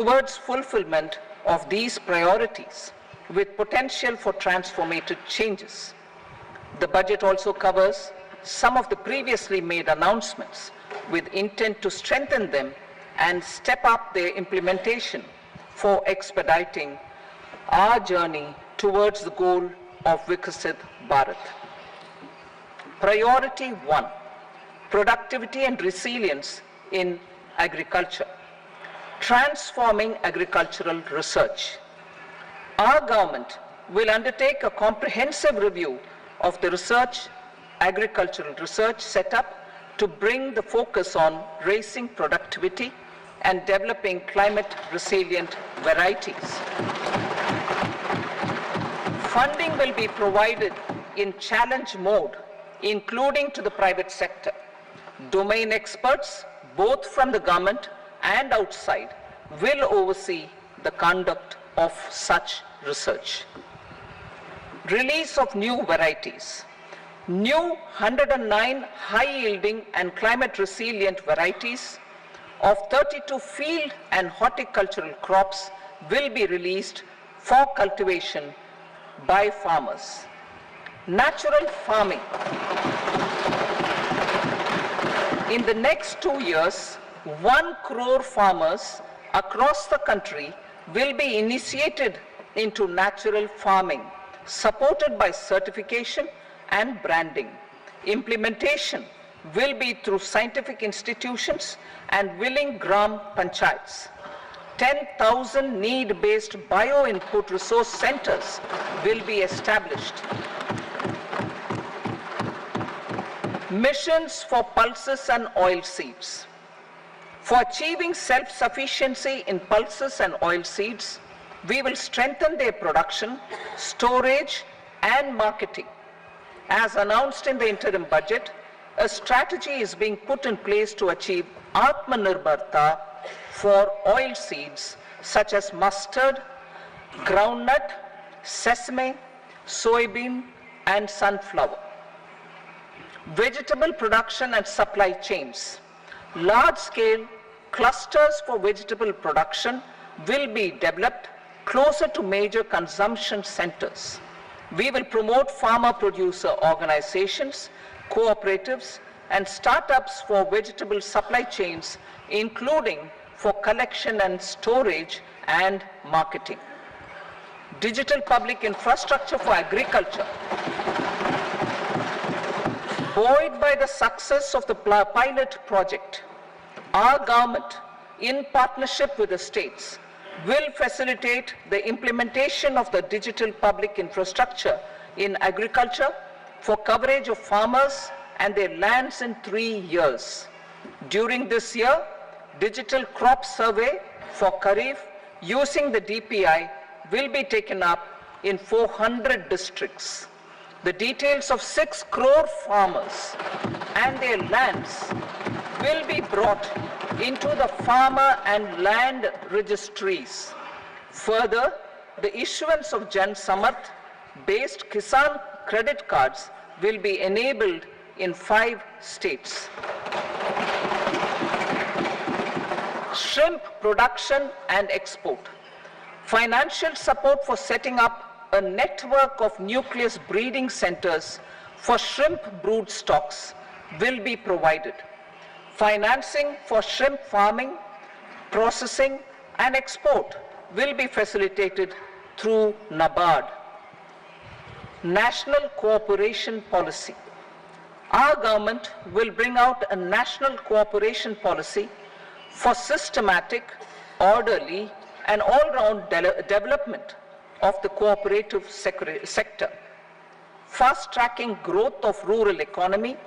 Towards fulfillment of these priorities with potential for transformative changes, the budget also covers some of the previously made announcements with intent to strengthen them and step up their implementation for expediting our journey towards the goal of Vikasit Bharat. Priority 1, productivity and resilience in agriculture. Transforming agricultural research. Our government will undertake a comprehensive review of the agricultural research setup to bring the focus on raising productivity and developing climate resilient varieties. Funding will be provided in challenge mode, including to the private sector. Domain experts, both from the government and outside, will oversee the conduct of such research. Release of new varieties. New 109 high-yielding and climate-resilient varieties of 32 field and horticultural crops will be released for cultivation by farmers. Natural farming. In the next 2 years, 1 crore farmers across the country will be initiated into natural farming, supported by certification and branding. Implementation will be through scientific institutions and willing gram panchayats. 10,000 need-based bio-input resource centers will be established. Missions for pulses and oil seeds. For achieving self-sufficiency in pulses and oil seeds, we will strengthen their production, storage, and marketing. As announced in the interim budget, a strategy is being put in place to achieve Atmanirbharta for oil seeds such as mustard, groundnut, sesame, soybean, and sunflower. Vegetable production and supply chains. Large-scale clusters for vegetable production will be developed closer to major consumption centers. We will promote farmer-producer organizations, cooperatives, and startups for vegetable supply chains, including for collection and storage and marketing. Digital public infrastructure for agriculture. Buoyed by the success of the pilot project, our government, in partnership with the states, will facilitate the implementation of the digital public infrastructure in agriculture for coverage of farmers and their lands in 3 years. During this year, digital crop survey for Kharif using the DPI will be taken up in 400 districts. The details of 6 crore farmers and their lands will be brought into the farmer and land registries. Further, the issuance of Jan Samarth based Kisan credit cards will be enabled in 5 states. Shrimp production and export. Financial support for setting up a network of nucleus breeding centers for shrimp brood stocks will be provided. Financing for shrimp farming, processing, and export will be facilitated through NABARD. National cooperation policy. Our government will bring out a national cooperation policy for systematic, orderly, and all-round development of the cooperative sector, fast-tracking growth of rural economy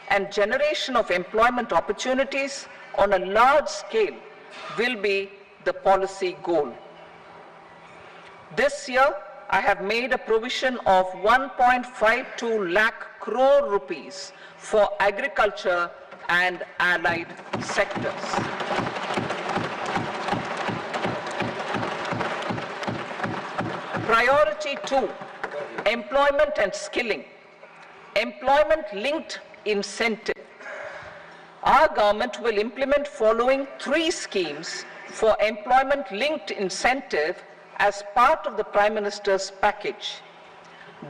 and generation of employment opportunities on a large scale will be the policy goal. This year, I have made a provision of 1.52 lakh crore rupees for agriculture and allied sectors. Priority 2, employment and skilling. Employment-linked incentive. Our government will implement following 3 schemes for employment-linked incentive as part of the Prime Minister's package.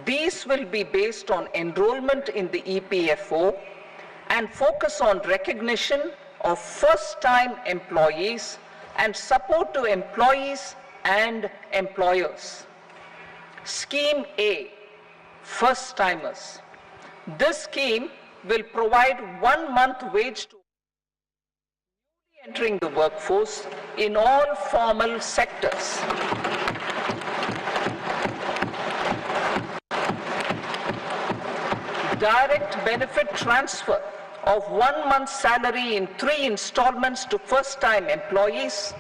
These will be based on enrollment in the EPFO and focus on recognition of first-time employees and support to employees and employers. Scheme A, first-timers. This scheme will provide 1 month wage to newly entering the workforce in all formal sectors. Direct benefit transfer of 1 month's salary in 3 installments to first-time employees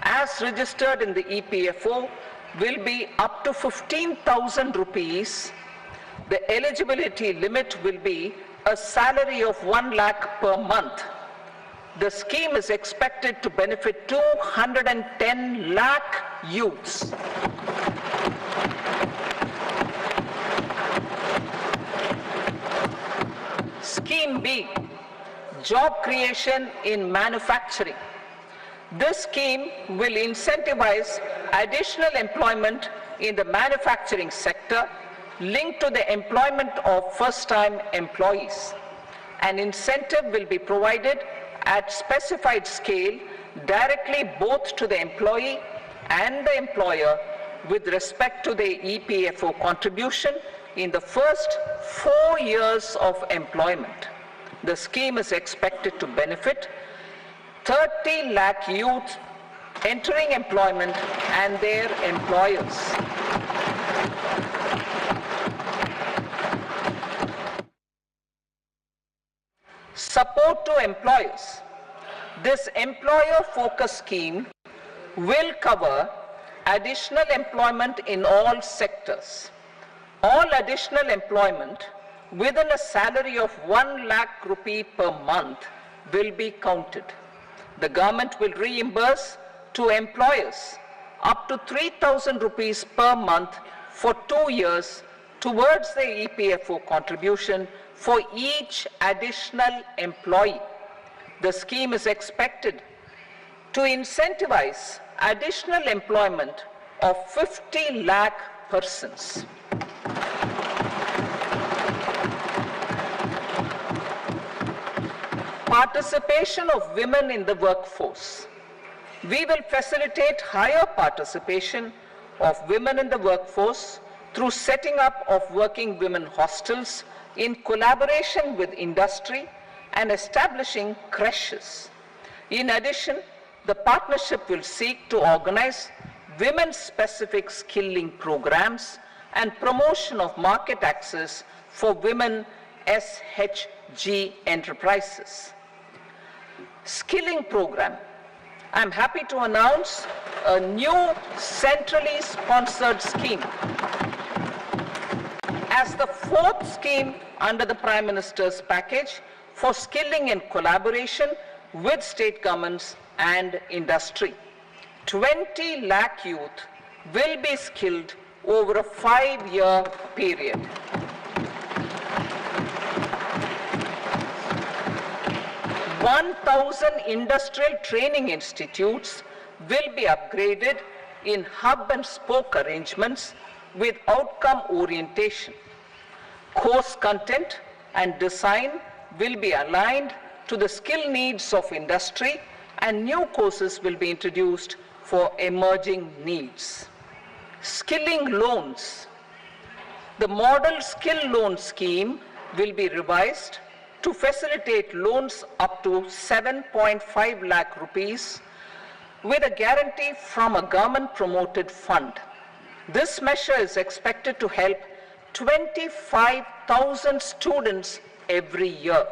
as registered in the EPFO will be up to 15,000 rupees. The eligibility limit will be a salary of 1 lakh per month. The scheme is expected to benefit 210 lakh youths. Scheme B, job creation in manufacturing. This scheme will incentivize additional employment in the manufacturing sector linked to the employment of first-time employees. An incentive will be provided at specified scale directly both to the employee and the employer with respect to the EPFO contribution in the first 4 years of employment. The scheme is expected to benefit 30 lakh youth entering employment and their employers. Support to employers. This employer-focused scheme will cover additional employment in all sectors. All additional employment within a salary of 1 lakh rupee per month will be counted. The government will reimburse to employers up to 3,000 rupees per month for 2 years towards the EPFO contribution for each additional employee. The scheme is expected to incentivize additional employment of 50 lakh persons. Participation of women in the workforce. We will facilitate higher participation of women in the workforce through setting up of working women hostels in collaboration with industry and establishing creches. In addition, the partnership will seek to organize women-specific skilling programs and promotion of market access for women SHG enterprises. Skilling program. I'm happy to announce a new centrally sponsored scheme as the 4th scheme under the Prime Minister's package for skilling in collaboration with state governments and industry. 20 lakh youth will be skilled over a 5-year period. 1,000 industrial training institutes will be upgraded in hub and spoke arrangements with outcome orientation. Course content and design will be aligned to the skill needs of industry, and new courses will be introduced for emerging needs. Skilling loans. The model skill loan scheme will be revised to facilitate loans up to 7.5 lakh rupees with a guarantee from a government-promoted fund. This measure is expected to help 25,000 students every year.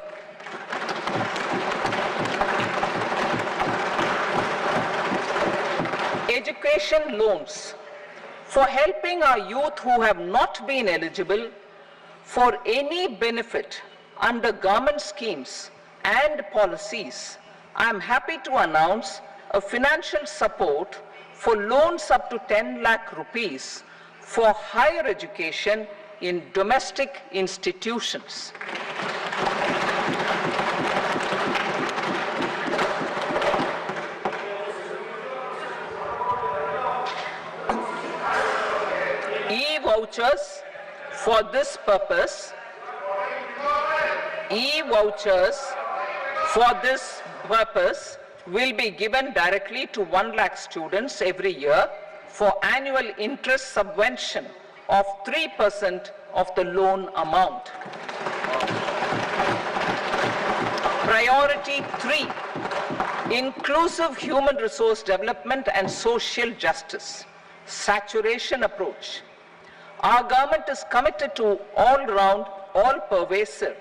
Education loans. For helping our youth who have not been eligible for any benefit under government schemes and policies, I am happy to announce a financial support for loans up to 10 lakh rupees for higher education in domestic institutions. E-vouchers for this purpose, will be given directly to 1 lakh students every year for annual interest subvention of 3% of the loan amount. Priority 3, inclusive human resource development and social justice, saturation approach. Our government is committed to all-round, all-pervasive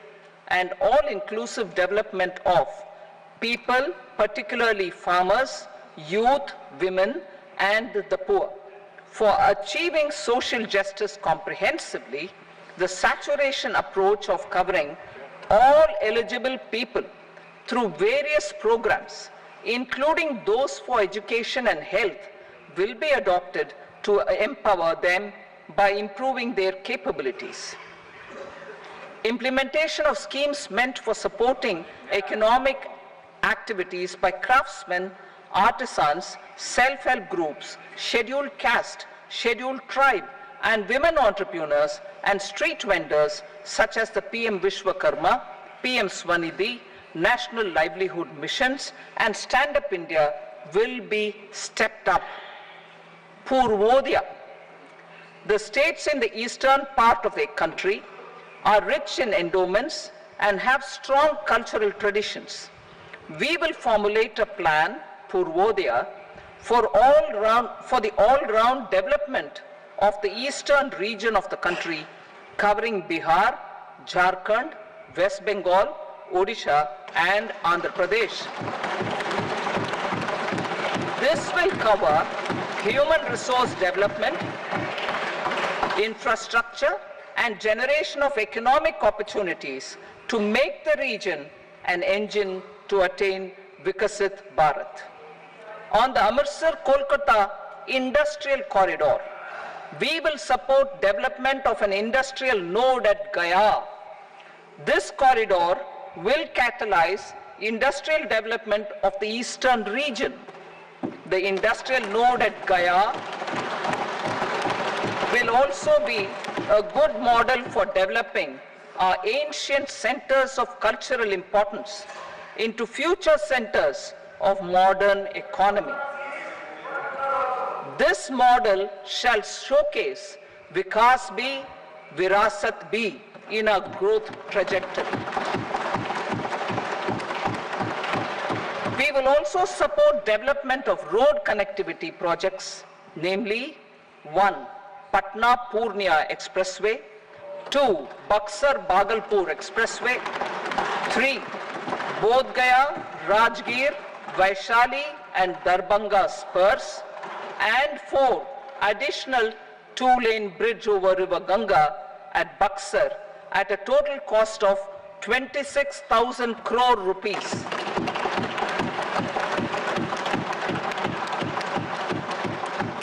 and all-inclusive development of people, particularly farmers, youth, women and the poor. For achieving social justice comprehensively, the saturation approach of covering all eligible people through various programs, including those for education and health, will be adopted to empower them by improving their capabilities. Implementation of schemes meant for supporting economic activities by craftsmen, artisans, self-help groups, scheduled caste, scheduled tribe, and women entrepreneurs and street vendors such as the PM Vishwakarma, PM Swanidhi, National Livelihood Missions, and Stand Up India will be stepped up. Purvodaya. The states in the eastern part of the country are rich in endowments and have strong cultural traditions. We will formulate a plan, Purvodaya, for the all-round development of the eastern region of the country, covering Bihar, Jharkhand, West Bengal, Odisha, and Andhra Pradesh. This will cover human resource development, infrastructure, and generation of economic opportunities to make the region an engine to attain Vikasit Bharat. On the Amritsar-Kolkata Industrial Corridor, we will support development of an industrial node at Gaya. This corridor will catalyze industrial development of the eastern region. The industrial node at Gaya will also be a good model for developing our ancient centers of cultural importance into future centers of modern economy. This model shall showcase Vikas B, Virasat B in our growth trajectory. We will also support development of road connectivity projects, namely 1. Patna-Purnia Expressway, 2. Buxar-Bhagalpur Expressway, 3. Bodh Gaya, Rajgir, Vaishali and Darbhanga spurs, and 4. Additional 2-lane bridge over River Ganga at Buxar at a total cost of 26,000 crore rupees.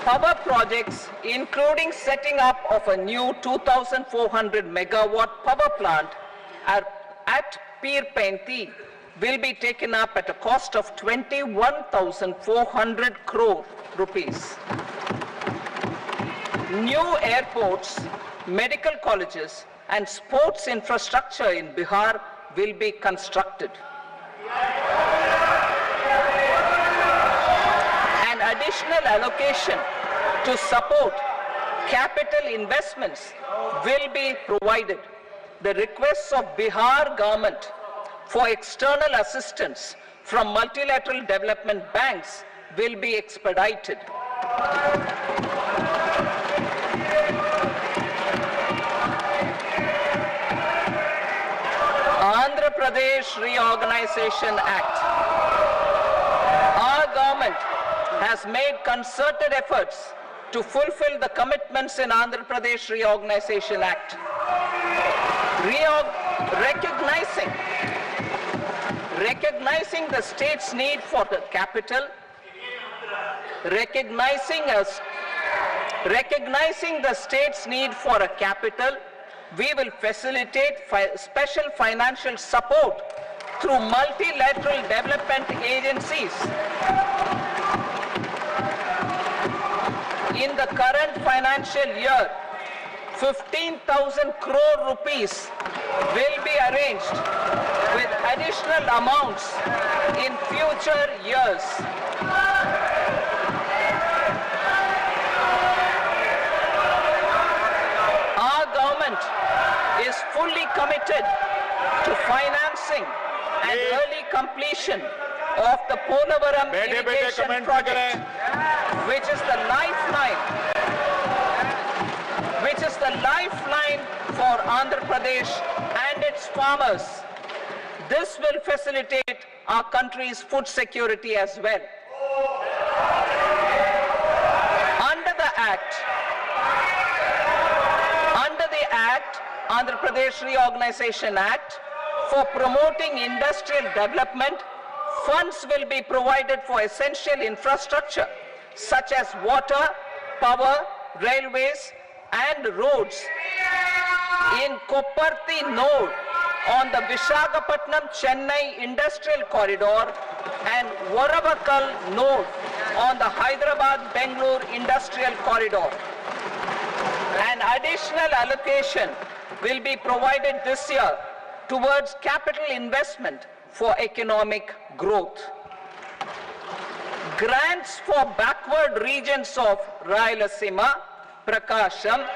Power projects, including setting up of a new 2,400 megawatt power plant at Pir Painti, will be taken up at a cost of 21,400 crore rupees. New airports, medical colleges, and sports infrastructure in Bihar will be constructed. An additional allocation to support capital investments will be provided. The requests of Bihar government for external assistance from multilateral development banks will be expedited. Andhra Pradesh Reorganization Act. Our government has made concerted efforts to fulfill the commitments in Andhra Pradesh Reorganization Act. Recognizing the state's need for the capital, recognizing the state's need for a capital, we will facilitate special financial support through multilateral development agencies. In the current financial year, 15,000 crore rupees will be arranged with additional amounts in future years. Our government is fully committed to financing and early completion of the Polavaram irrigation project, which is the lifeline for Andhra Pradesh and its farmers. This will facilitate our country's food security as well. Under the Act, Andhra Pradesh Reorganization Act, for promoting industrial development, funds will be provided for essential infrastructure such as water, power, railways and roads. In Kopparthi node on the Visakhapatnam-Chennai industrial corridor and Varavakal node on the Hyderabad-Bengaluru industrial corridor. An additional allocation will be provided this year towards capital investment for economic growth. Grants for backward regions of Rayalaseema, Prakasham,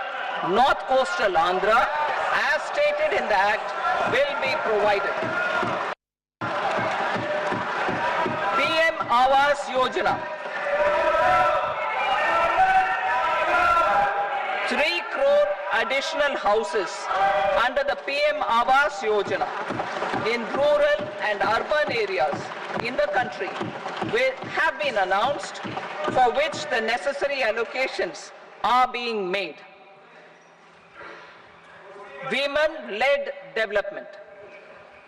North Coastal Andhra, as stated in the Act, will be provided. PM Awas Yojana. 3 crore additional houses under the PM Awas Yojana in rural and urban areas in the country have been announced, for which the necessary allocations are being made. Women-led development.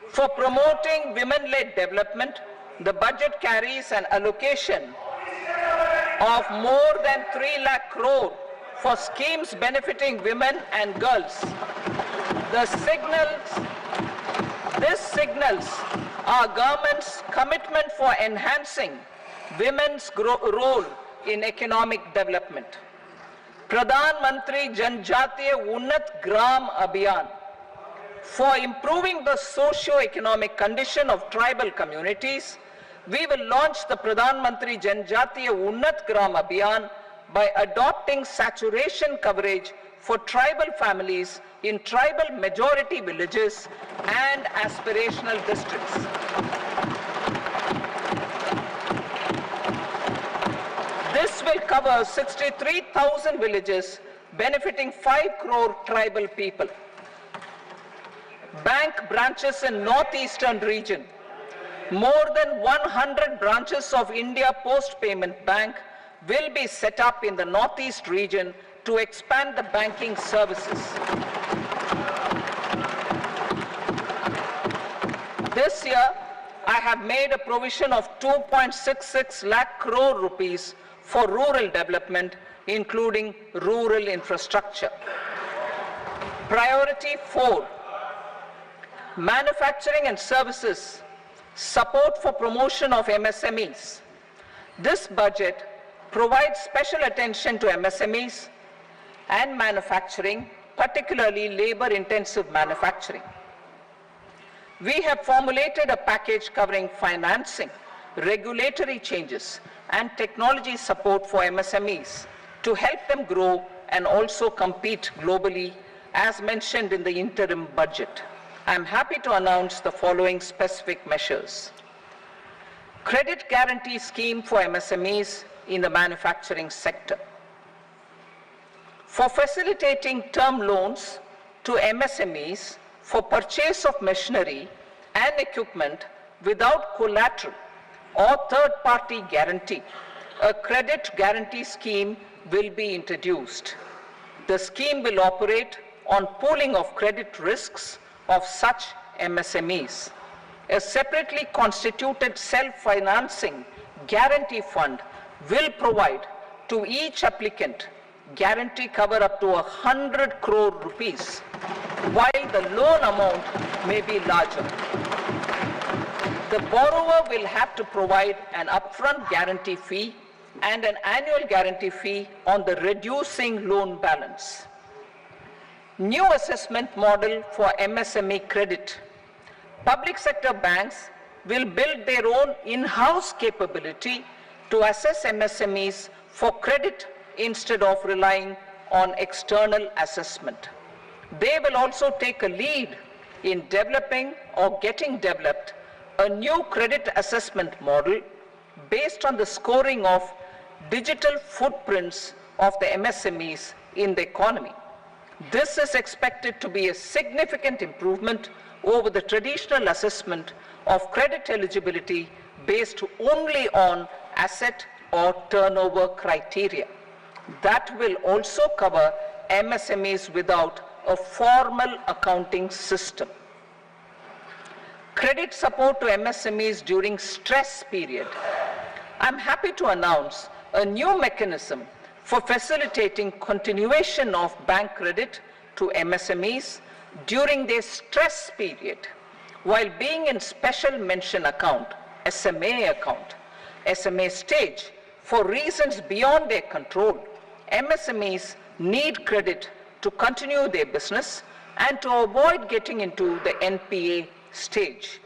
For promoting women-led development, the budget carries an allocation of more than 3 lakh crore for schemes benefiting women and girls. This signals our government's commitment for enhancing women's role in economic development. Pradhan Mantri Janjatiya Unnat Gram Abhiyan. For improving the socio-economic condition of tribal communities, we will launch the Pradhan Mantri Janjatiya Unnat Gram Abhiyan by adopting saturation coverage for tribal families in tribal majority villages and aspirational districts. This will cover 63,000 villages benefiting 5 crore tribal people. Bank branches in northeastern region. More than 100 branches of India Post Payment Bank will be set up in the northeast region to expand the banking services. This year, I have made a provision of 2.66 lakh crore rupees for rural development, including rural infrastructure. Priority 4, manufacturing and services, support for promotion of MSMEs. This budget provides special attention to MSMEs and manufacturing, particularly labor-intensive manufacturing. We have formulated a package covering financing, regulatory changes, and technology support for MSMEs to help them grow and also compete globally, as mentioned in the interim budget. I am happy to announce the following specific measures. Credit guarantee scheme for MSMEs in the manufacturing sector. For facilitating term loans to MSMEs for purchase of machinery and equipment without collateral or third-party guarantee, a credit guarantee scheme will be introduced. The scheme will operate on pooling of credit risks of such MSMEs. A separately constituted self-financing guarantee fund will provide to each applicant guarantee cover up to 100 crore rupees, while the loan amount may be larger. The borrower will have to provide an upfront guarantee fee and an annual guarantee fee on the reducing loan balance. New assessment model for MSME credit. Public sector banks will build their own in-house capability to assess MSMEs for credit instead of relying on external assessment. They will also take a lead in developing or getting developed a new credit assessment model based on the scoring of digital footprints of the MSMEs in the economy. This is expected to be a significant improvement over the traditional assessment of credit eligibility based only on asset or turnover criteria. That will also cover MSMEs without a formal accounting system. Credit support to MSMEs during stress period. I'm happy to announce a new mechanism for facilitating continuation of bank credit to MSMEs during their stress period while being in special mention account, SMA stage, for reasons beyond their control. MSMEs need credit to continue their business and to avoid getting into the NPA stage.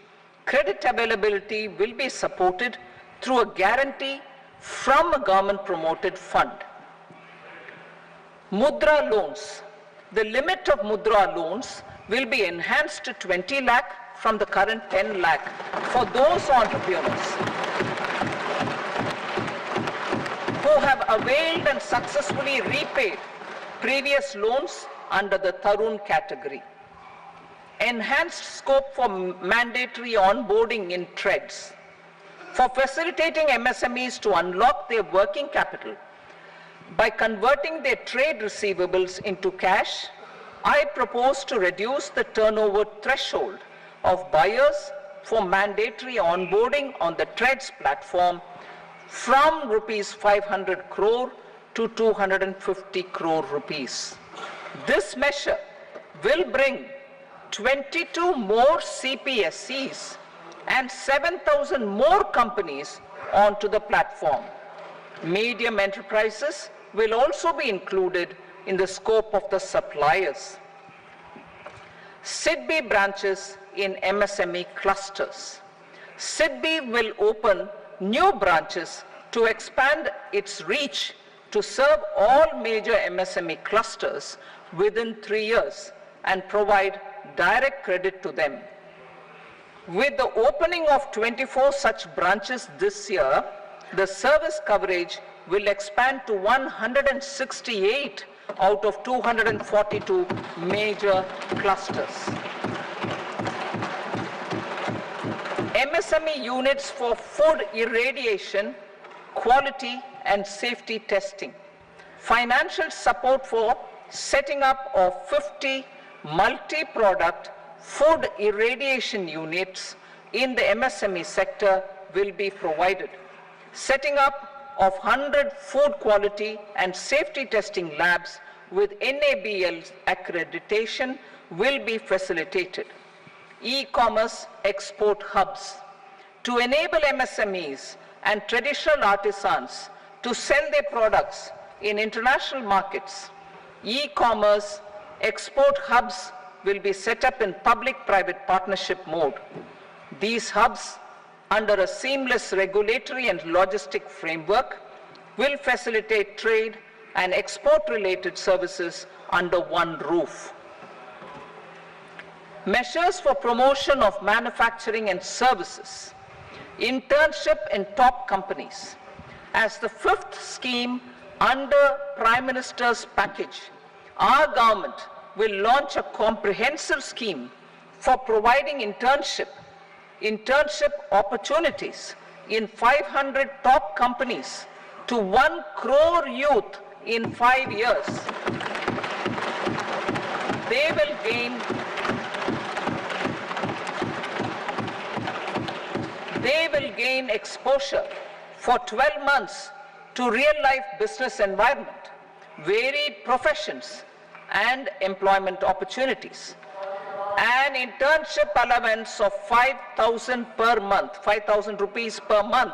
Credit availability will be supported through a guarantee from a government-promoted fund. Mudra loans. The limit of Mudra loans will be enhanced to 20 lakh from the current 10 lakh for those entrepreneurs who have availed and successfully repaid previous loans under the Tarun category. Enhanced scope for mandatory onboarding in TREDS. For facilitating MSMEs to unlock their working capital by converting their trade receivables into cash, I propose to reduce the turnover threshold of buyers for mandatory onboarding on the TREDS platform from rupees 500 crore to 250 crore rupees. This measure will bring 22 more CPSCs and 7,000 more companies onto the platform. Medium enterprises will also be included in the scope of the suppliers. SIDBI branches in MSME clusters. SIDBI will open new branches to expand its reach to serve all major MSME clusters within 3 years and provide direct credit to them. With the opening of 24 such branches this year, the service coverage will expand to 168 out of 242 major clusters. MSME units for food irradiation, quality and safety testing. Financial support for setting up of 50 multi-product food irradiation units in the MSME sector will be provided. Setting up of 100 food quality and safety testing labs with NABL accreditation will be facilitated. E-commerce export hubs. To enable MSMEs and traditional artisans to sell their products in international markets, e-commerce export hubs will be set up in public-private partnership mode. These hubs, under a seamless regulatory and logistic framework, will facilitate trade and export-related services under one roof. Measures for promotion of manufacturing and services. Internship in top companies. As the fifth scheme under Prime Minister's package, our government will launch a comprehensive scheme for providing internship opportunities in 500 top companies to 1 crore youth in 5 years. They will gain exposure for 12 months to real-life business environment, varied professions, and employment opportunities. An internship allowance of 5,000 per month, 5,000 rupees per month,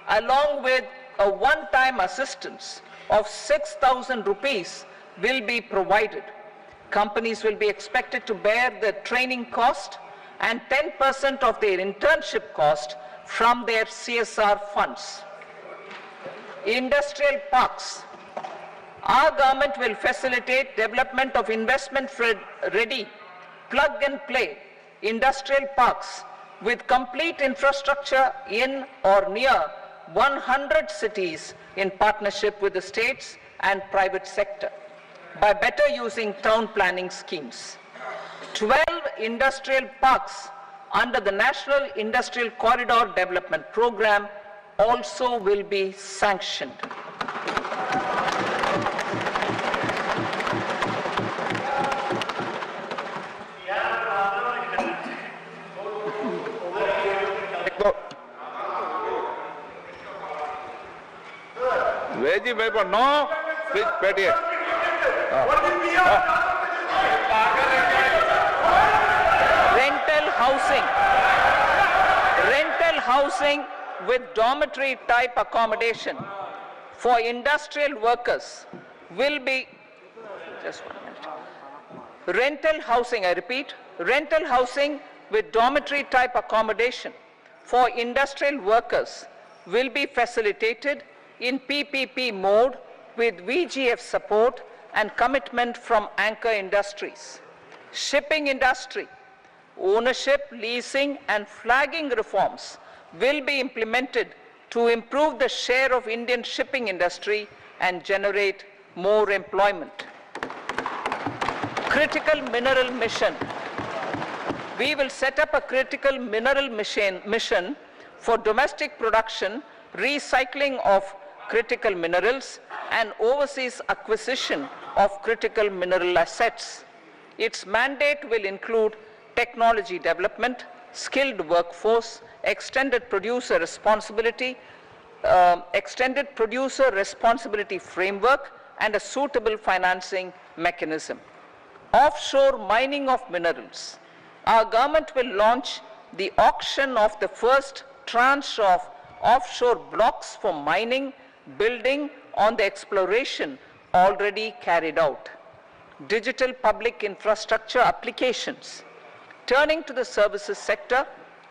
along with a one-time assistance of 6,000 rupees will be provided. Companies will be expected to bear the training cost and 10% of their internship cost from their CSR funds. Industrial parks. Our government will facilitate development of investment-ready, plug-and-play industrial parks with complete infrastructure in or near 100 cities in partnership with the states and private sector by better using town planning schemes. 12 industrial parks under the National Industrial Corridor Development Program also will be sanctioned. No, please, Betty. Rental housing with dormitory type accommodation for industrial workers will be, just 1 minute. Rental housing, I repeat, rental housing with dormitory type accommodation for industrial workers will be facilitated in PPP mode with VGF support and commitment from anchor industries. Shipping industry, ownership, leasing and flagging reforms will be implemented to improve the share of Indian shipping industry and generate more employment. Critical mineral mission. We will set up a critical mineral mission for domestic production, recycling of critical minerals and overseas acquisition of critical mineral assets. Its mandate will include technology development, skilled workforce, extended producer responsibility framework and a suitable financing mechanism. Offshore mining of minerals. Our government will launch the auction of the first tranche of offshore blocks for mining, building on the exploration already carried out. Digital public infrastructure applications. Turning to the services sector,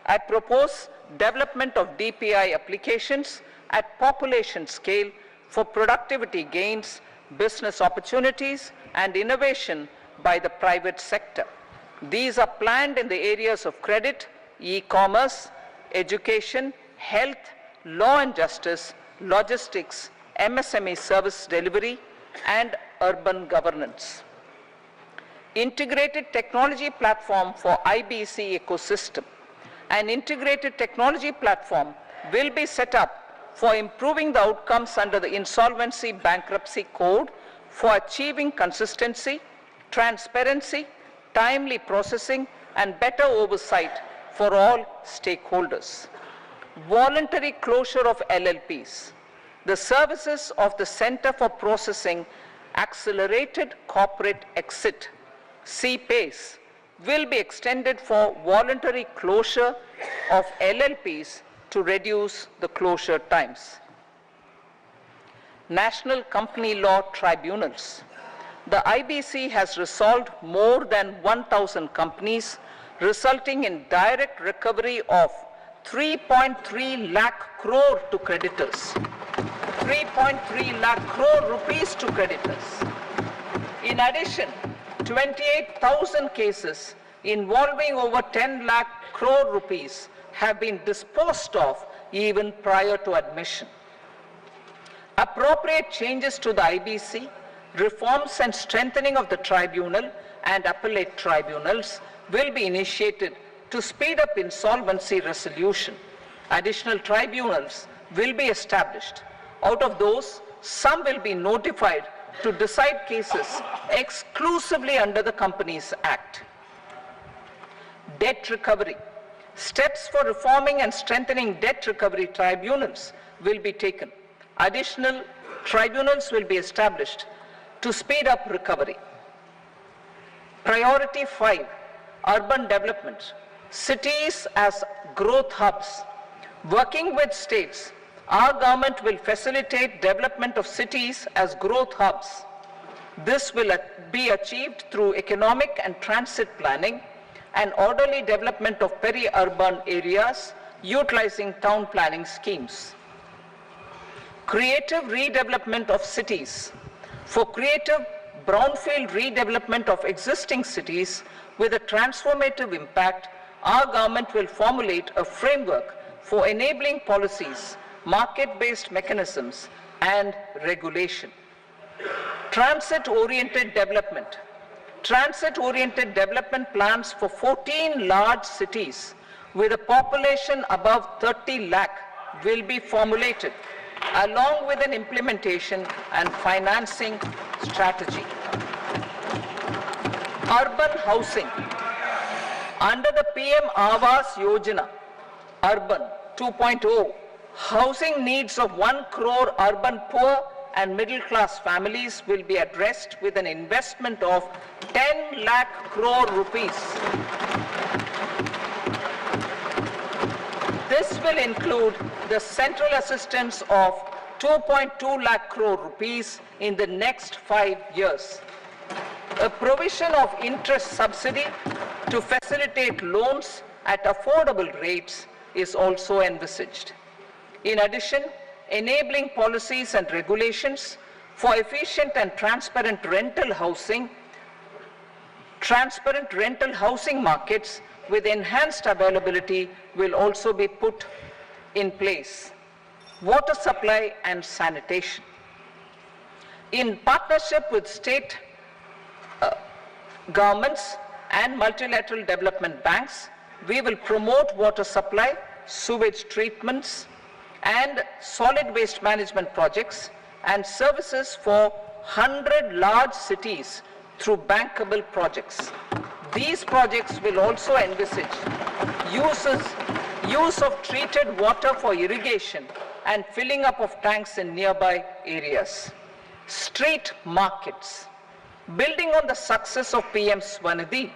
I propose development of DPI applications at population scale for productivity gains, business opportunities, and innovation by the private sector. These are planned in the areas of credit, e-commerce, education, health, law and justice, logistics, MSME service delivery, and urban governance. Integrated technology platform for IBC ecosystem. An integrated technology platform will be set up for improving the outcomes under the Insolvency Bankruptcy Code for achieving consistency, transparency, timely processing, and better oversight for all stakeholders. Voluntary closure of LLPs. The services of the Center for Processing Accelerated Corporate Exit, CPACE, will be extended for voluntary closure of LLPs to reduce the closure times. National Company Law Tribunals. The IBC has resolved more than 1,000 companies, resulting in direct recovery of 3.3 lakh crore to creditors. 3.3 lakh crore rupees to creditors. In addition, 28,000 cases involving over 10 lakh crore rupees have been disposed of even prior to admission. Appropriate changes to the IBC, reforms and strengthening of the tribunal and appellate tribunals will be initiated to speed up insolvency resolution. Additional tribunals will be established. Out of those, some will be notified to decide cases exclusively under the Companies Act. Debt recovery. Steps for reforming and strengthening debt recovery tribunals will be taken. Additional tribunals will be established to speed up recovery. Priority 5, urban development. Cities as growth hubs. Working with states, our government will facilitate development of cities as growth hubs. This will be achieved through economic and transit planning and orderly development of peri-urban areas utilizing town planning schemes. Creative redevelopment of cities. For creative brownfield redevelopment of existing cities with a transformative impact, our government will formulate a framework for enabling policies, market-based mechanisms, and regulation. Transit-oriented development. Transit-oriented development plans for 14 large cities with a population above 30 lakh will be formulated, along with an implementation and financing strategy. Urban housing. Under the PM Awas Yojana, Urban 2.0, housing needs of 1 crore urban poor and middle-class families will be addressed with an investment of 10 lakh crore rupees. This will include the central assistance of 2.2 lakh crore rupees in the next 5 years. A provision of interest subsidy to facilitate loans at affordable rates is also envisaged. In addition, enabling policies and regulations for efficient and transparent rental housing markets with enhanced availability will also be put in place. Water supply and sanitation. In partnership with state governments and multilateral development banks, we will promote water supply, sewage treatments, and solid waste management projects and services for 100 large cities through bankable projects. These projects will also envisage use of treated water for irrigation and filling up of tanks in nearby areas. Street markets. Building on the success of PM Swanidhi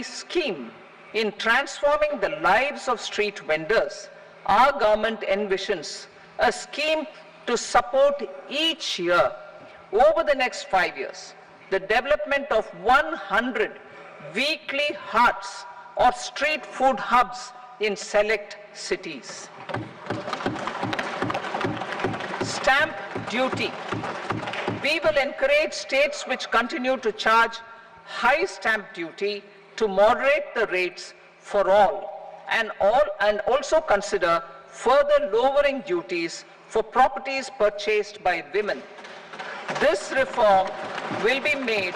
scheme in transforming the lives of street vendors, our government envisions a scheme to support each year over the next 5 years the development of 100 weekly hearts or street food hubs in select cities. Stamp duty. We will encourage states which continue to charge high stamp duty to moderate the rates for all and also consider further lowering duties for properties purchased by women. This reform will be made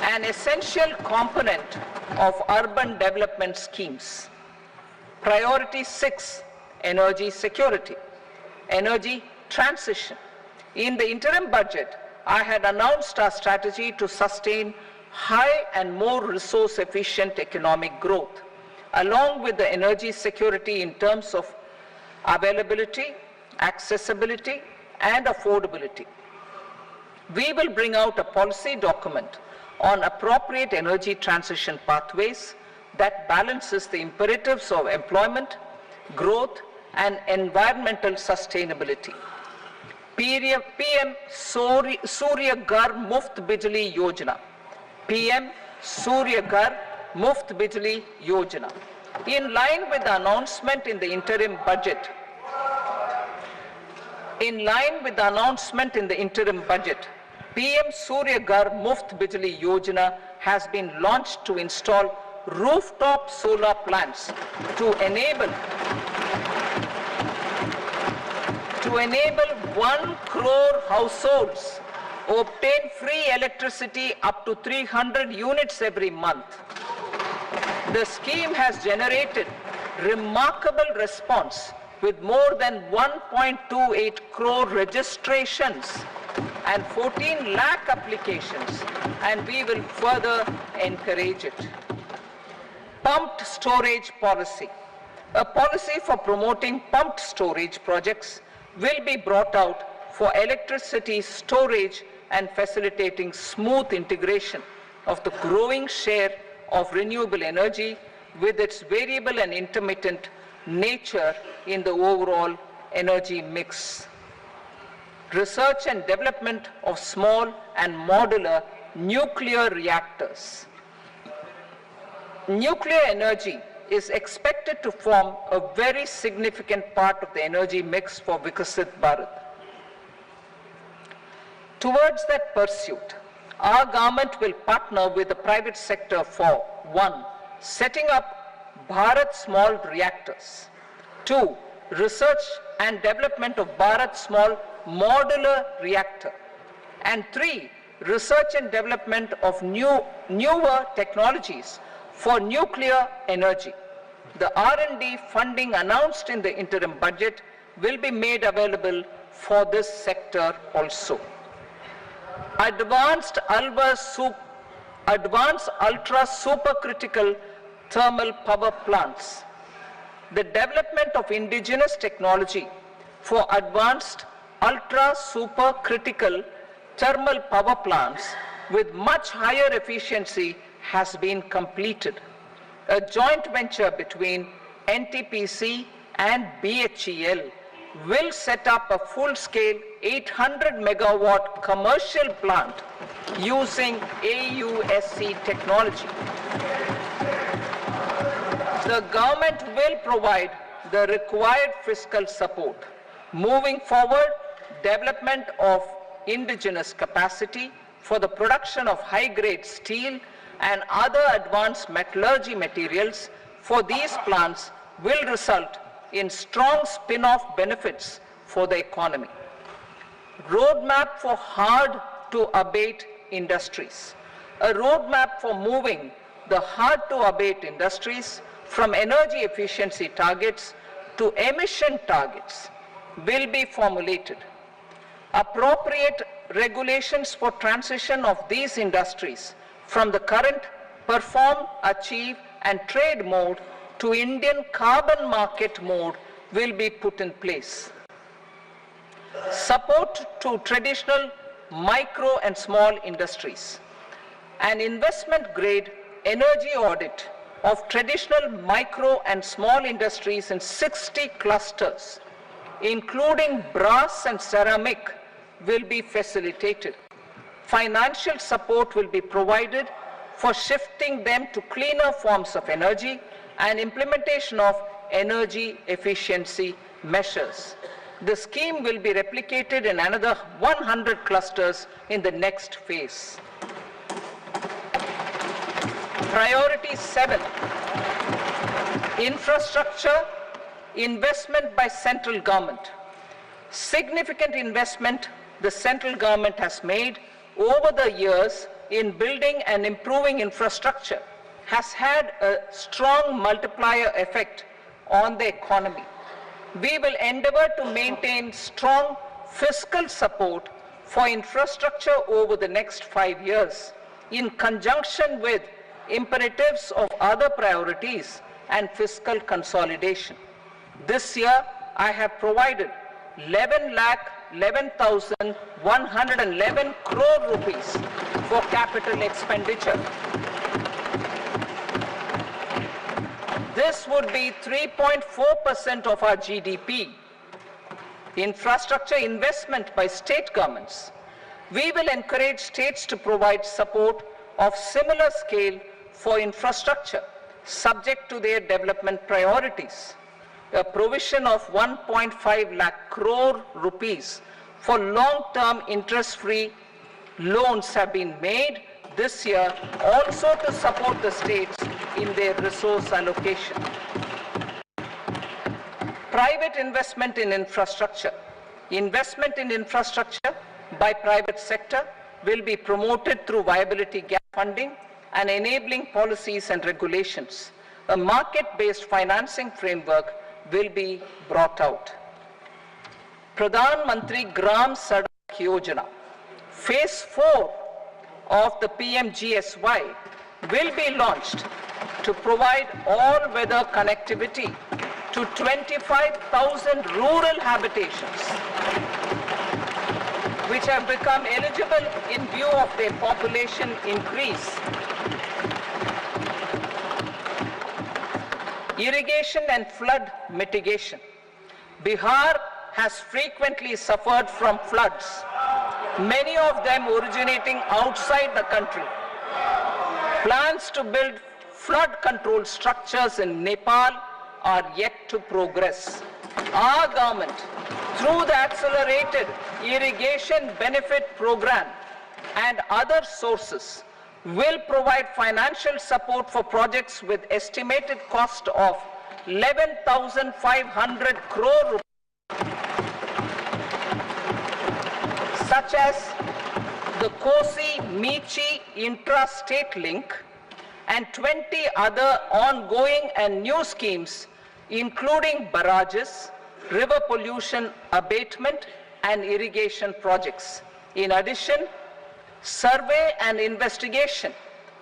an essential component of urban development schemes. Priority 6, energy security, energy transition. In the interim budget, I had announced our strategy to sustain high and more resource efficient economic growth, along with the energy security in terms of availability, accessibility, and affordability. We will bring out a policy document on appropriate energy transition pathways that balances the imperatives of employment, growth, and environmental sustainability. PM Surya Ghar Muft Bijli Yojana. PM Surya Ghar Muft Bijli Yojana. In line with the announcement in the interim budget, PM Surya Ghar Muft Bijli Yojana has been launched to install rooftop solar plants to enable 1 crore households obtain free electricity up to 300 units every month. The scheme has generated remarkable response with more than 1.28 crore registrations and 14 lakh applications, and we will further encourage it. Pumped storage policy. A policy for promoting pumped storage projects will be brought out for electricity storage and facilitating smooth integration of the growing share of renewable energy with its variable and intermittent nature in the overall energy mix. research and development of small and modular nuclear reactors. Nuclear energy is expected to form a very significant part of the energy mix for Vikasit Bharat. Towards that pursuit, our government will partner with the private sector for 1. Setting up Bharat Small Reactors, 2. Research and development of Bharat Small Modular Reactor, and 3. Research and development of newer technologies for nuclear energy. The R&D funding announced in the interim budget will be made available for this sector also. Advanced ultra supercritical thermal power plants. The development of indigenous technology for advanced ultra supercritical thermal power plants with much higher efficiency has been completed. A joint venture between NTPC and BHEL will set up a full-scale 800 megawatt commercial plant using AUSC technology. The government will provide the required fiscal support. Moving forward, development of indigenous capacity for the production of high-grade steel and other advanced metallurgy materials for these plants will result in strong spin-off benefits for the economy. Roadmap for hard-to-abate industries. A roadmap for moving the hard-to-abate industries from energy efficiency targets to emission targets will be formulated. Appropriate regulations for transition of these industries from the current perform, achieve and trade mode to Indian carbon market mode will be put in place. Support to traditional micro and small industries. An investment grade energy audit of traditional micro and small industries in 60 clusters, including brass and ceramic, will be facilitated. Financial support will be provided for shifting them to cleaner forms of energy and implementation of energy efficiency measures. The scheme will be replicated in another 100 clusters in the next phase. Priority 7, infrastructure investment by central government. Significant investment the central government has made over the years in building and improving infrastructure has had a strong multiplier effect on the economy. We will endeavor to maintain strong fiscal support for infrastructure over the next 5 years in conjunction with imperatives of other priorities and fiscal consolidation. This year, I have provided 11,11,111 crore rupees for capital expenditure. This would be 3.4% of our GDP. Infrastructure investment by state governments. We will encourage states to provide support of similar scale for infrastructure, subject to their development priorities. A provision of 1.5 lakh crore rupees for long-term interest-free loans have been made this year also to support the states in their resource allocation. Private investment in infrastructure. Investment in infrastructure by private sector will be promoted through viability gap funding and enabling policies and regulations. A market-based financing framework will be brought out. Pradhan Mantri Gram Sadak Yojana, Phase 4 of the PMGSY will be launched to provide all-weather connectivity to 25,000 rural habitations, which have become eligible in view of their population increase. Irrigation and flood mitigation. Bihar has frequently suffered from floods, many of them originating outside the country. Plans to build flood control structures in Nepal are yet to progress. Our government, through the Accelerated Irrigation Benefit Program and other sources, will provide financial support for projects with estimated cost of 11,500 crore rupees, such as the Kosi-Michi intra-state link and 20 other ongoing and new schemes, including barrages, river pollution abatement, and irrigation projects. In addition, survey and investigation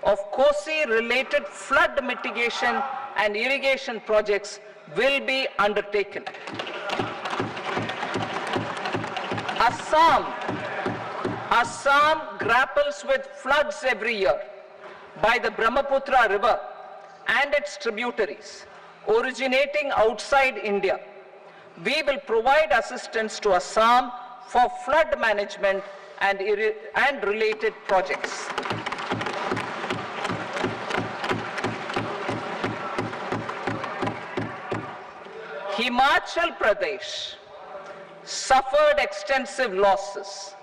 of Kosi-related flood mitigation and irrigation projects will be undertaken. Assam grapples with floods every year by the Brahmaputra River and its tributaries originating outside India. We will provide assistance to Assam for flood management and related projects. Himachal Pradesh suffered extensive losses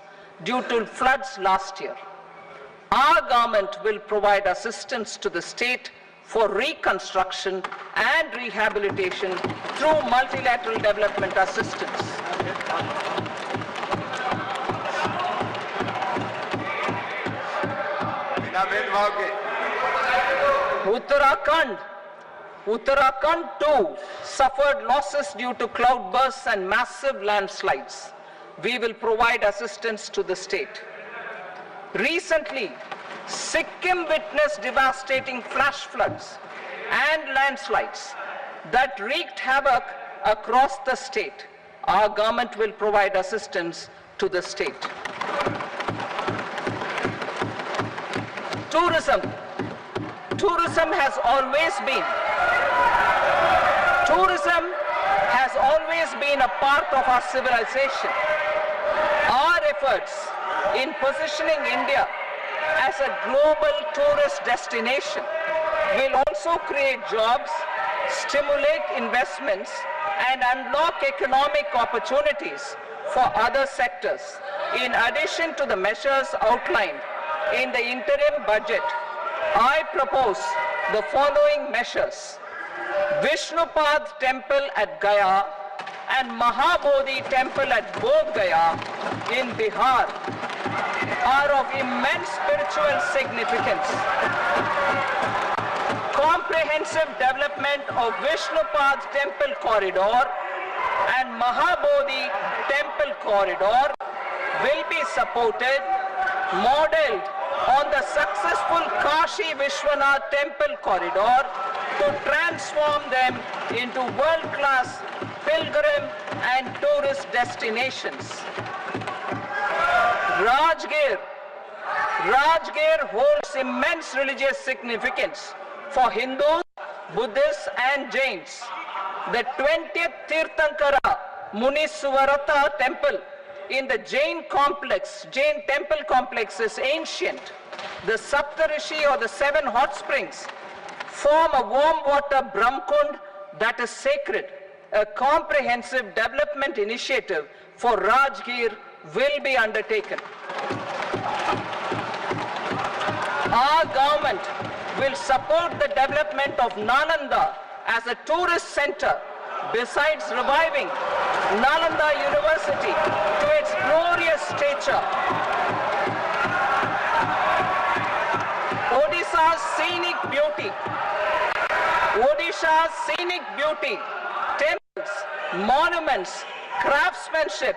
due to floods last year. Our government will provide assistance to the state for reconstruction and rehabilitation through multilateral development assistance. Uttarakhand too suffered losses due to cloudbursts and massive landslides. We will provide assistance to the state. Recently, Sikkim witnessed devastating flash floods and landslides that wreaked havoc across the state. Our government will provide assistance to the state. Tourism has always been a part of our civilization. Our efforts in positioning India as a global tourist destination will also create jobs, stimulate investments, and unlock economic opportunities for other sectors. In addition to the measures outlined in the interim budget, I propose the following measures. Vishnupad Temple at Gaya and Mahabodhi Temple at Bodh Gaya in Bihar are of immense spiritual significance. Comprehensive development of Vishnupad Temple corridor and Mahabodhi Temple corridor will be supported, modeled on the successful Kashi Vishwanath Temple corridor to transform them into world-class pilgrim and tourist destinations. Rajgir holds immense religious significance for Hindus, Buddhists, and Jains. The 20th Tirthankara Muniswarata temple in the Jain temple complex is ancient. The Saptarishi, or the 7 hot springs, form a warm water Brahmkund that is sacred. A comprehensive development initiative for Rajgir will be undertaken. Our government will support the development of Nalanda as a tourist center, besides reviving Nalanda University to its glorious stature. Odisha's scenic beauty, temples, monuments, craftsmanship,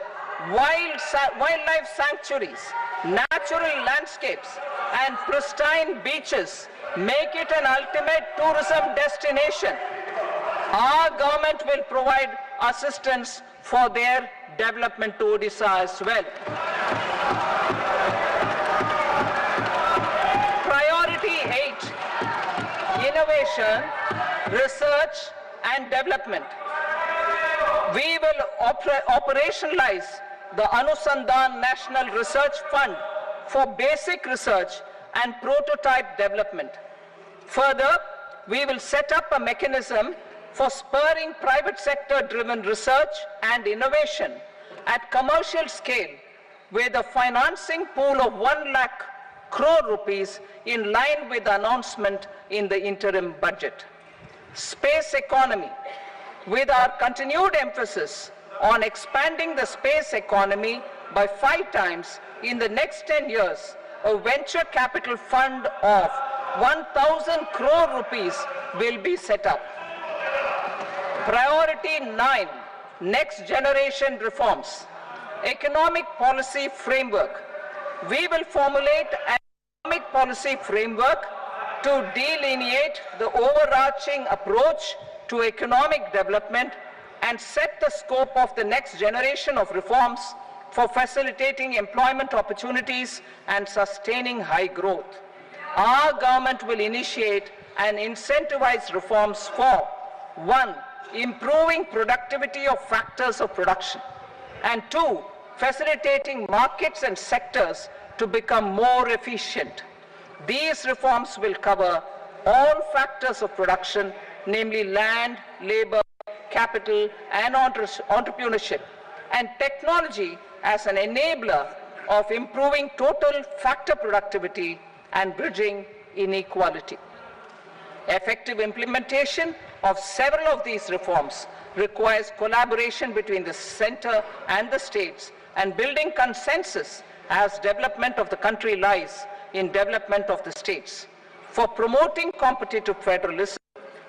wildlife sanctuaries, natural landscapes, and pristine beaches make it an ultimate tourism destination. Our government will provide assistance for their development to Odisha as well. Priority 8, innovation, research, and development. We will operationalize the Anusandhan National Research Fund for basic research and prototype development. Further, we will set up a mechanism for spurring private sector-driven research and innovation at commercial scale with a financing pool of 1 lakh crore rupees in line with the announcement in the interim budget. Space economy, with our continued emphasis on expanding the space economy by 5 times in the next 10 years, a venture capital fund of 1,000 crore rupees will be set up. Priority 9, next generation reforms. Economic policy framework. We will formulate an economic policy framework to delineate the overarching approach to economic development and set the scope of the next generation of reforms for facilitating employment opportunities and sustaining high growth. Our government will initiate and incentivize reforms for 1. Improving productivity of factors of production, and 2. Facilitating markets and sectors to become more efficient. These reforms will cover all factors of production, namely land, labor, capital, and entrepreneurship, and technology as an enabler of improving total factor productivity and bridging inequality. Effective implementation of several of these reforms requires collaboration between the center and the states, and building consensus as development of the country lies in development of the states. For promoting competitive federalism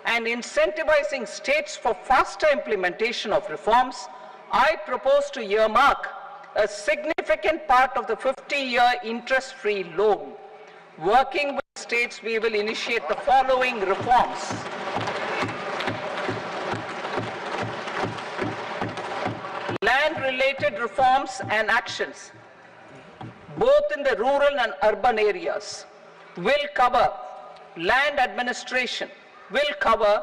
and incentivizing states for faster implementation of reforms, I propose to earmark a significant part of the 50-year interest-free loan. Working with states, we will initiate the following reforms. Land-related reforms and actions, both in the rural and urban areas, will cover land administration, will cover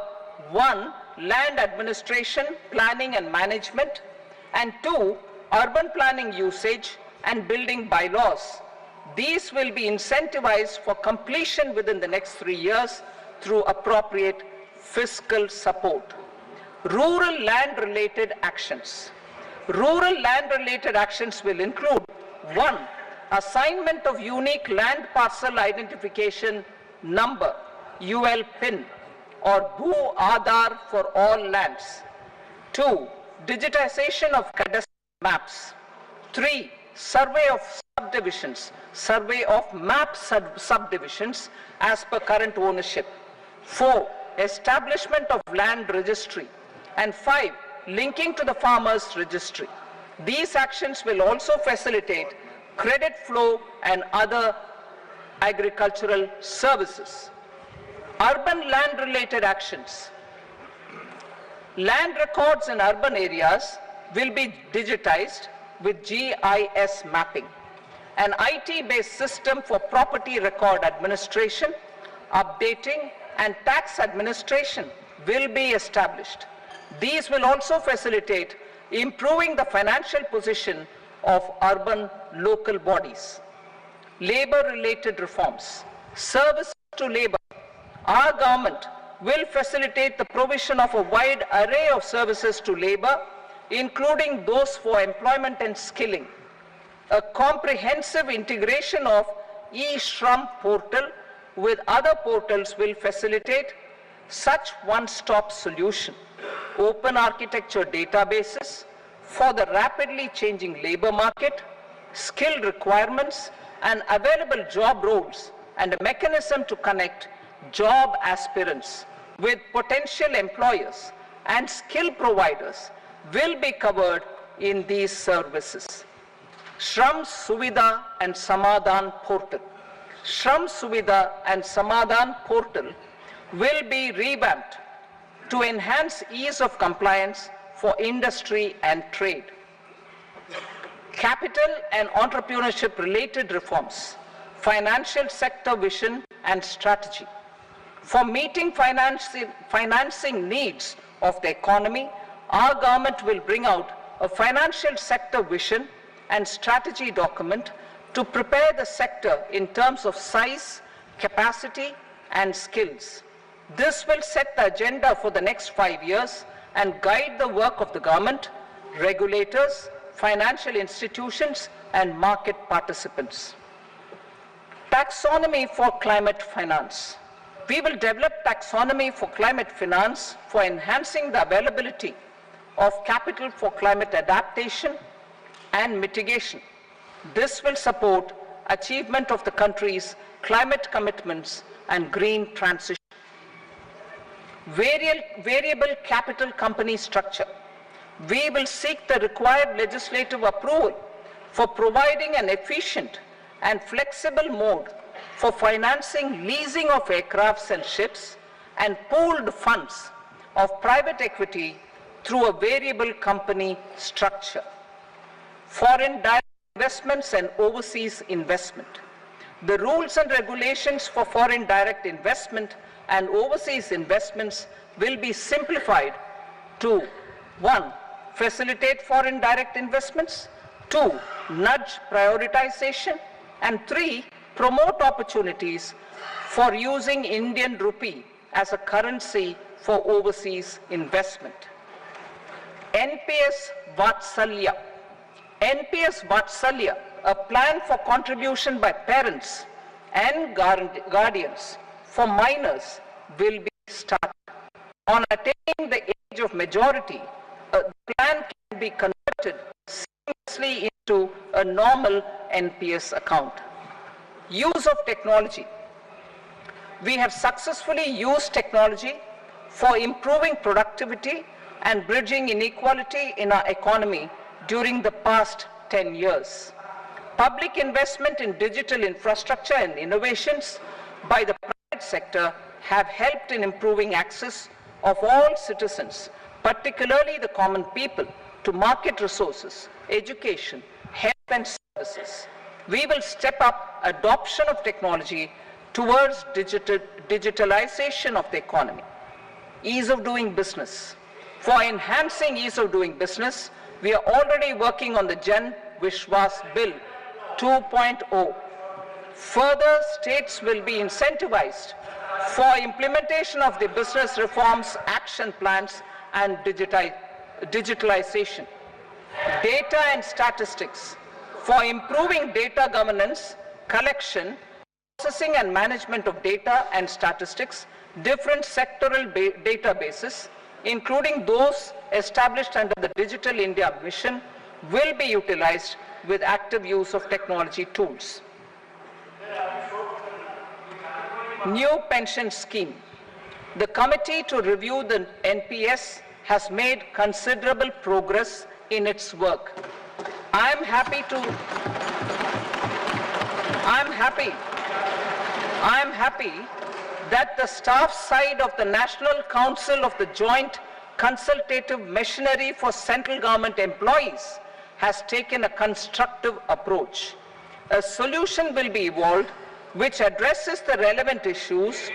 1. Land administration, planning and management, and 2. Urban planning usage and building bylaws. These will be incentivized for completion within the next 3 years through appropriate fiscal support. Rural land-related actions. Rural land-related actions will include 1. Assignment of unique land parcel identification number, UL PIN, or Bhu Aadhaar for all lands. 2. Digitization of cadastral maps. 3. Survey of subdivisions, survey of map subdivisions as per current ownership. 4. Establishment of land registry. And 5. Linking to the farmers registry. These actions will also facilitate credit flow and other agricultural services. Urban land related actions. Land records in urban areas will be digitized with GIS mapping. An IT-based system for property record administration, updating, and tax administration will be established. These will also facilitate improving the financial position of urban local bodies. Labor-related reforms. Service to labor. Our government will facilitate the provision of a wide array of services to labor, including those for employment and skilling. A comprehensive integration of e-Shram portal with other portals will facilitate such one-stop solution. Open architecture databases for the rapidly changing labor market, skill requirements, and available job roles, and a mechanism to connect job aspirants with potential employers and skill providers will be covered in these services. Shram Suvidha and Samadhan portal. Shram Suvidha and Samadhan portal will be revamped to enhance ease of compliance for industry and trade. Capital and entrepreneurship related reforms, financial sector vision and strategy. For meeting financing needs of the economy, our government will bring out a financial sector vision and strategy document to prepare the sector in terms of size, capacity, and skills. This will set the agenda for the next 5 years and guide the work of the government, regulators, financial institutions, and market participants. Taxonomy for climate finance. We will develop taxonomy for climate finance for enhancing the availability of capital for climate adaptation and mitigation. This will support achievement of the country's climate commitments and green transition. Variable capital company structure. We will seek the required legislative approval for providing an efficient and flexible mode for financing leasing of aircrafts and ships and pooled funds of private equity through a variable company structure. Foreign direct investments and overseas investment. The rules and regulations for foreign direct investment and overseas investments will be simplified to 1. Facilitate foreign direct investments, 2. Nudge prioritization, and 3. Promote opportunities for using Indian rupee as a currency for overseas investment. NPS Vatsalya. NPS Vatsalya, a plan for contribution by parents and guardians for minors, will be started. On attaining the age of majority, the plan can be converted seamlessly into a normal NPS account. Use of technology. We have successfully used technology for improving productivity and bridging inequality in our economy during the past 10 years. Public investment in digital infrastructure and innovations by the private sector have helped in improving access of all citizens, particularly the common people, to market resources, education, health and services. We will step up adoption of technology towards digitalization of the economy. Ease of doing business. For enhancing ease of doing business, we are already working on the Jan Vishwas Bill 2.0. Further, states will be incentivized for implementation of the business reforms, action plans, and digitalization. Data and statistics. For improving data governance, collection, processing and management of data and statistics, different sectoral databases, including those established under the Digital India Mission, will be utilized with active use of technology tools. New pension scheme. The committee to review the NPS has made considerable progress in its work. I am happy that the staff side of the National Council of the Joint Consultative Machinery for Central Government Employees has taken a constructive approach. A solution will be evolved which addresses the relevant issues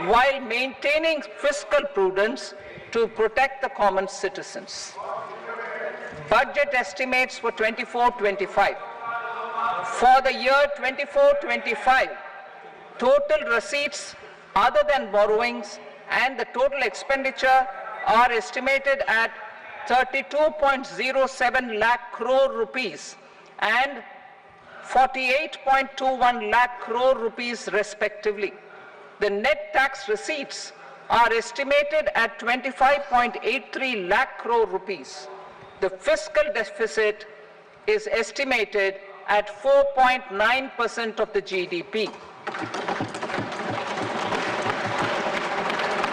while maintaining fiscal prudence to protect the common citizens. Budget estimates for 24-25. For the year 24-25, total receipts other than borrowings and the total expenditure are estimated at 32.07 lakh crore rupees and 48.21 lakh crore rupees respectively. The net tax receipts are estimated at 25.83 lakh crore rupees. The fiscal deficit is estimated at 4.9% of the GDP.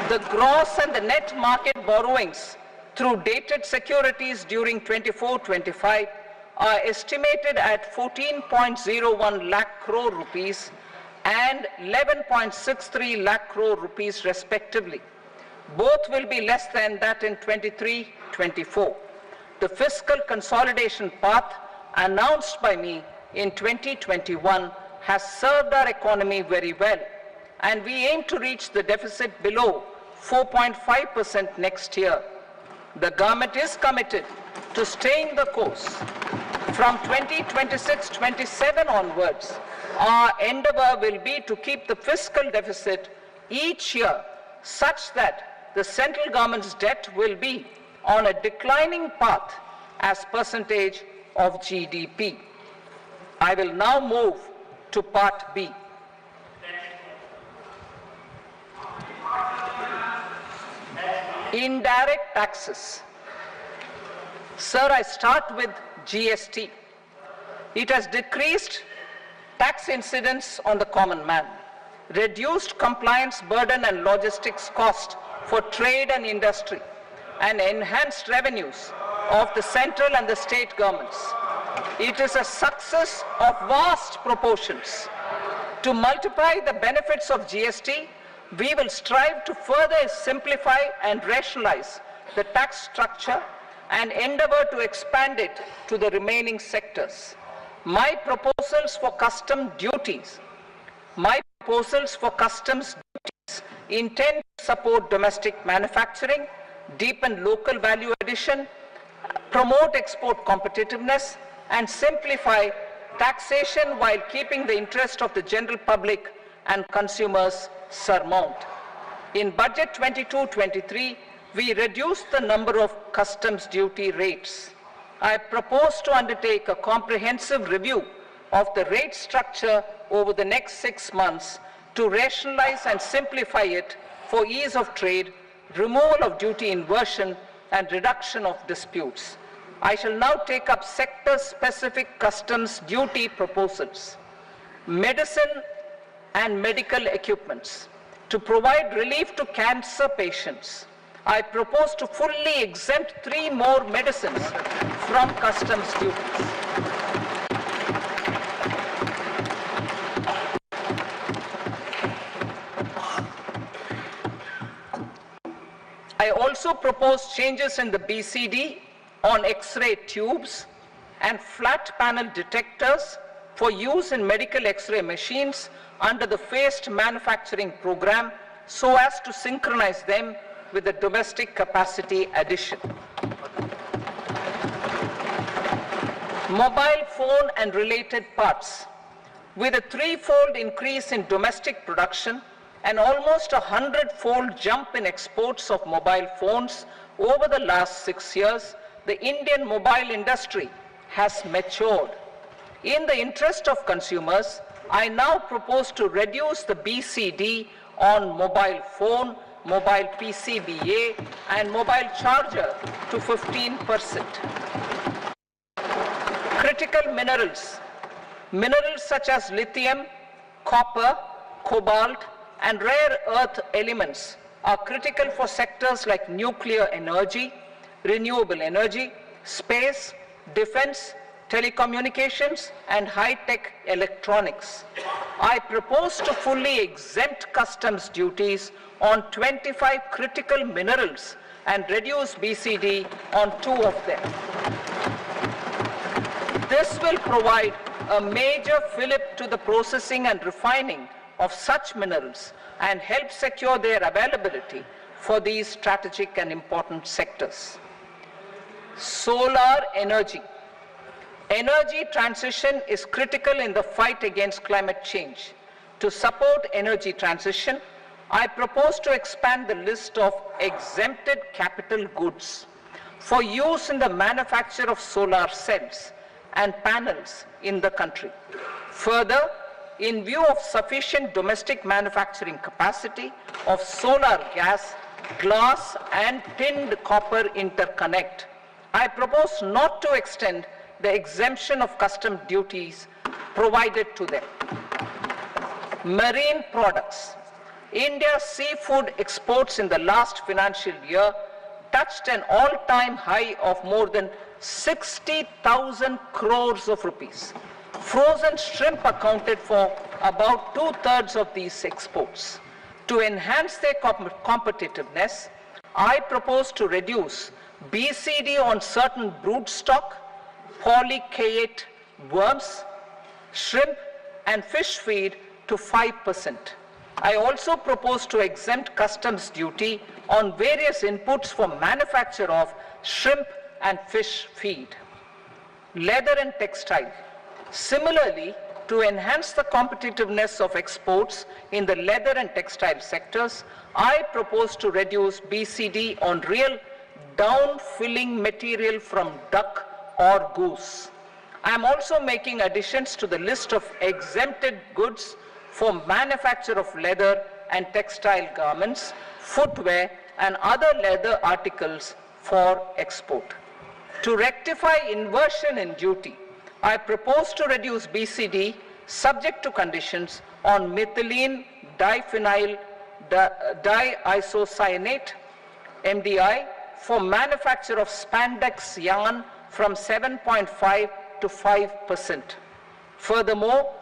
The gross and the net market borrowings through dated securities during 24-25 are estimated at 14.01 lakh crore rupees and 11.63 lakh crore rupees respectively. Both will be less than that in 23-24. The fiscal consolidation path announced by me in 2021 has served our economy very well, and we aim to reach the deficit below 4.5% next year. The government is committed to staying the course. From 2026-27 onwards, our endeavour will be to keep the fiscal deficit each year such that the central government's debt will be on a declining path as percentage of GDP. I will now move to Part B. Indirect taxes. Sir, I start with GST. It has decreased tax incidence on the common man, reduced compliance burden and logistics cost for trade and industry, and enhanced revenues of the central and the state governments. It is a success of vast proportions. To multiply the benefits of GST, we will strive to further simplify and rationalize the tax structure and endeavour to expand it to the remaining sectors. My proposals for customs duties intend to support domestic manufacturing, deepen local value addition, promote export competitiveness, and simplify taxation while keeping the interest of the general public and consumers surmount. In Budget 22-23, we reduced the number of customs duty rates. I propose to undertake a comprehensive review of the rate structure over the next 6 months to rationalize and simplify it for ease of trade, removal of duty inversion, and reduction of disputes. I shall now take up sector-specific customs duty proposals. Medicine and medical equipments. To provide relief to cancer patients, I propose to fully exempt 3 more medicines from customs duties. I also propose changes in the BCD on X-ray tubes and flat panel detectors for use in medical X-ray machines under the phased manufacturing program so as to synchronize them with the domestic capacity addition. Mobile phone and related parts. With a 3-fold increase in domestic production and almost a 100-fold jump in exports of mobile phones over the last 6 years, the Indian mobile industry has matured. In the interest of consumers, I now propose to reduce the BCD on mobile phone, mobile PCBA, and mobile charger to 15%. Critical minerals. Minerals such as lithium, copper, cobalt, and rare earth elements are critical for sectors like nuclear energy, renewable energy, space, defense, telecommunications, and high-tech electronics. I propose to fully exempt customs duties on 25 critical minerals and reduce BCD on 2 of them. This will provide a major fillip to the processing and refining of such minerals and help secure their availability for these strategic and important sectors. Solar energy. Energy transition is critical in the fight against climate change. To support energy transition, I propose to expand the list of exempted capital goods for use in the manufacture of solar cells and panels in the country. Further, in view of sufficient domestic manufacturing capacity of solar gas, glass, and tinned copper interconnect, I propose not to extend the exemption of custom duties provided to them. Marine products. India's seafood exports in the last financial year touched an all-time high of more than 60,000 crores of rupees. Frozen shrimp accounted for about 2/3 of these exports. To enhance their competitiveness, I propose to reduce BCD on certain broodstock, polychaete worms, shrimp, and fish feed to 5%. I also propose to exempt customs duty on various inputs for manufacture of shrimp and fish feed. Leather and textile. Similarly, to enhance the competitiveness of exports in the leather and textile sectors, I propose to reduce BCD on real down-filling material from duck or goose. I am also making additions to the list of exempted goods for manufacture of leather and textile garments, footwear, and other leather articles for export. To rectify inversion in duty, I propose to reduce BCD subject to conditions on methylene diphenyl diisocyanate MDI for manufacture of spandex yarn from 7.5 to 5%. Furthermore,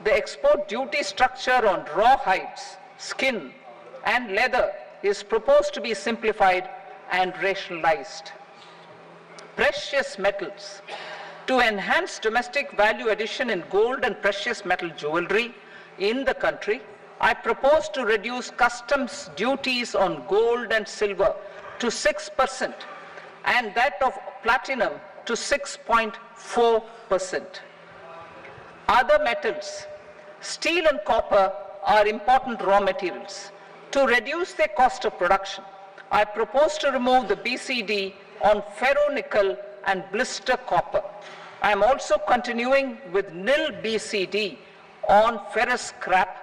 the export duty structure on raw hides, skin, and leather is proposed to be simplified and rationalized. Precious metals. To enhance domestic value addition in gold and precious metal jewelry in the country, I propose to reduce customs duties on gold and silver to 6% and that of platinum to 6.4%. Other metals. Steel and copper are important raw materials. To reduce their cost of production, I propose to remove the BCD on ferronickel and blister copper. I am also continuing with nil BCD on ferrous scrap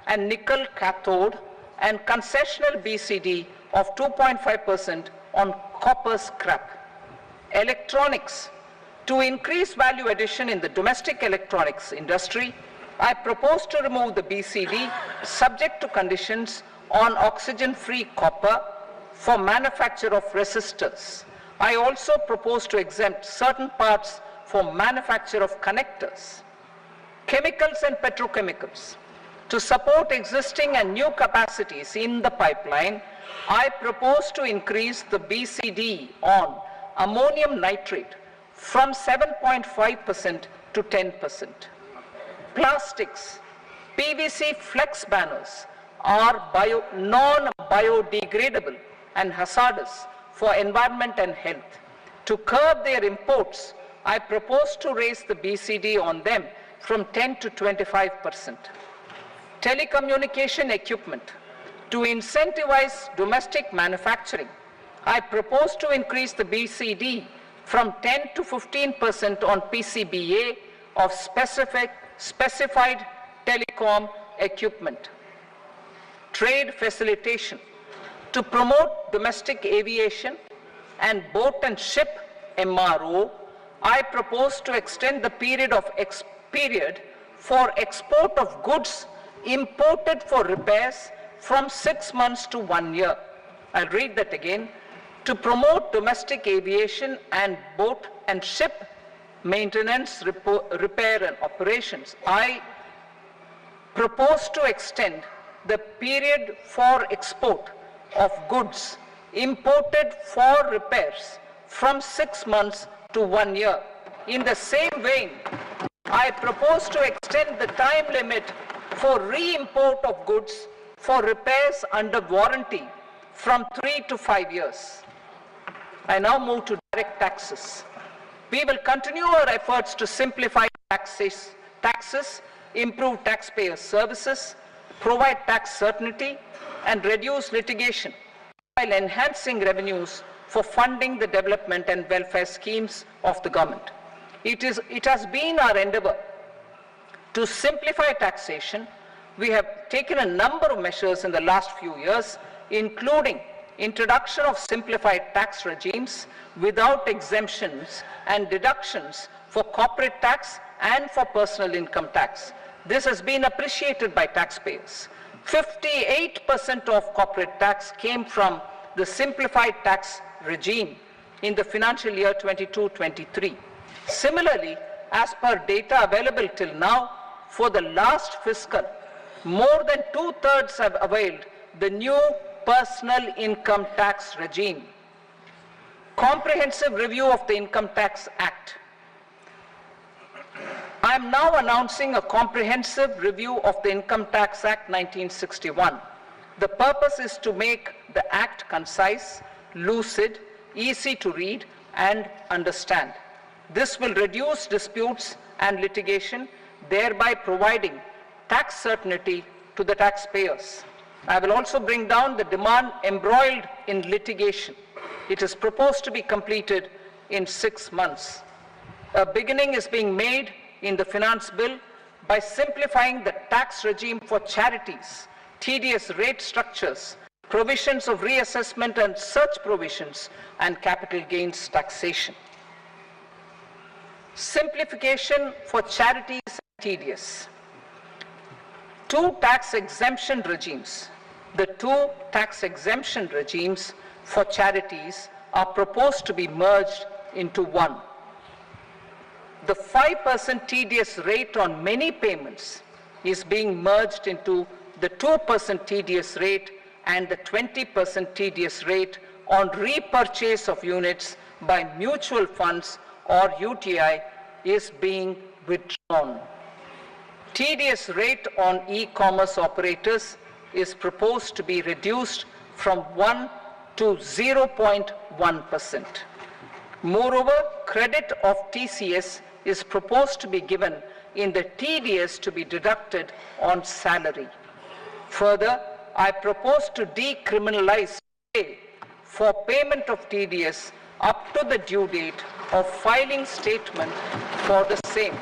and nickel cathode and concessional BCD of 2.5% on copper scrap. Electronics. To increase value addition in the domestic electronics industry, I propose to remove the BCD subject to conditions on oxygen-free copper for manufacture of resistors. I also propose to exempt certain parts for manufacture of connectors. Chemicals and petrochemicals. To support existing and new capacities in the pipeline, I propose to increase the BCD on ammonium nitrate from 7.5% to 10%. Plastics. PVC flex banners are non-biodegradable and hazardous for environment and health. To curb their imports, I propose to raise the BCD on them from 10 to 25%. Telecommunication equipment. To incentivize domestic manufacturing, I propose to increase the BCD from 10 to 15% on PCBA of specified telecom equipment. Trade facilitation. To promote domestic aviation and boat and ship MRO, I propose to extend the period for export of goods imported for repairs from 6 months to 1 year. I'll read that again. To promote domestic aviation and boat and ship maintenance, repair and operations, I propose to extend the period for export of goods imported for repairs from 6 months to 1 year. In the same vein, I propose to extend the time limit for re-import of goods for repairs under warranty from 3 to 5 years. I now move to direct taxes. We will continue our efforts to simplify taxes, improve taxpayer services, provide tax certainty, and reduce litigation while enhancing revenues for funding the development and welfare schemes of the government. It has been our endeavor to simplify taxation. We have taken a number of measures in the last few years, including introduction of simplified tax regimes without exemptions and deductions for corporate tax and for personal income tax. This has been appreciated by taxpayers. 58% of corporate tax came from the simplified tax regime in the financial year 22-23. Similarly, as per data available till now, for the last fiscal, more than 2/3 have availed the new personal income tax regime. Comprehensive review of the Income Tax Act. I am now announcing a comprehensive review of the Income Tax Act 1961. The purpose is to make the Act concise, lucid, easy to read and understand. This will reduce disputes and litigation, thereby providing tax certainty to the taxpayers. I will also bring down the demand embroiled in litigation. It is proposed to be completed in 6 months. A beginning is being made in the Finance Bill by simplifying the tax regime for charities, tedious rate structures, provisions of reassessment and such provisions, and capital gains taxation. Simplification for charities and tedious. The two tax exemption regimes for charities are proposed to be merged into one. The 5% tedious rate on many payments is being merged into the 2% tedious rate, and the 20% tedious rate on repurchase of units by mutual funds or UTI is being withdrawn. Tedious rate on e-commerce operators is proposed to be reduced from 1 to 0.1%. Moreover, credit of TCS is proposed to be given in the TDS to be deducted on salary. Further, I propose to decriminalize pay for payment of TDS up to the due date of filing statement for the same.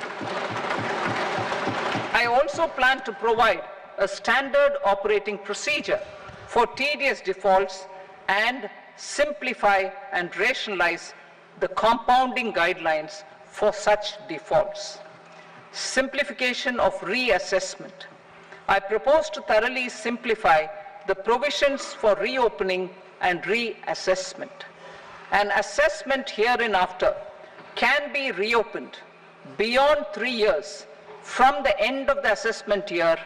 I also plan to provide a standard operating procedure for TDS defaults and simplify and rationalize the compounding guidelines for such defaults. Simplification of reassessment. I propose to thoroughly simplify the provisions for reopening and reassessment. An assessment hereinafter can be reopened beyond 3 years from the end of the assessment year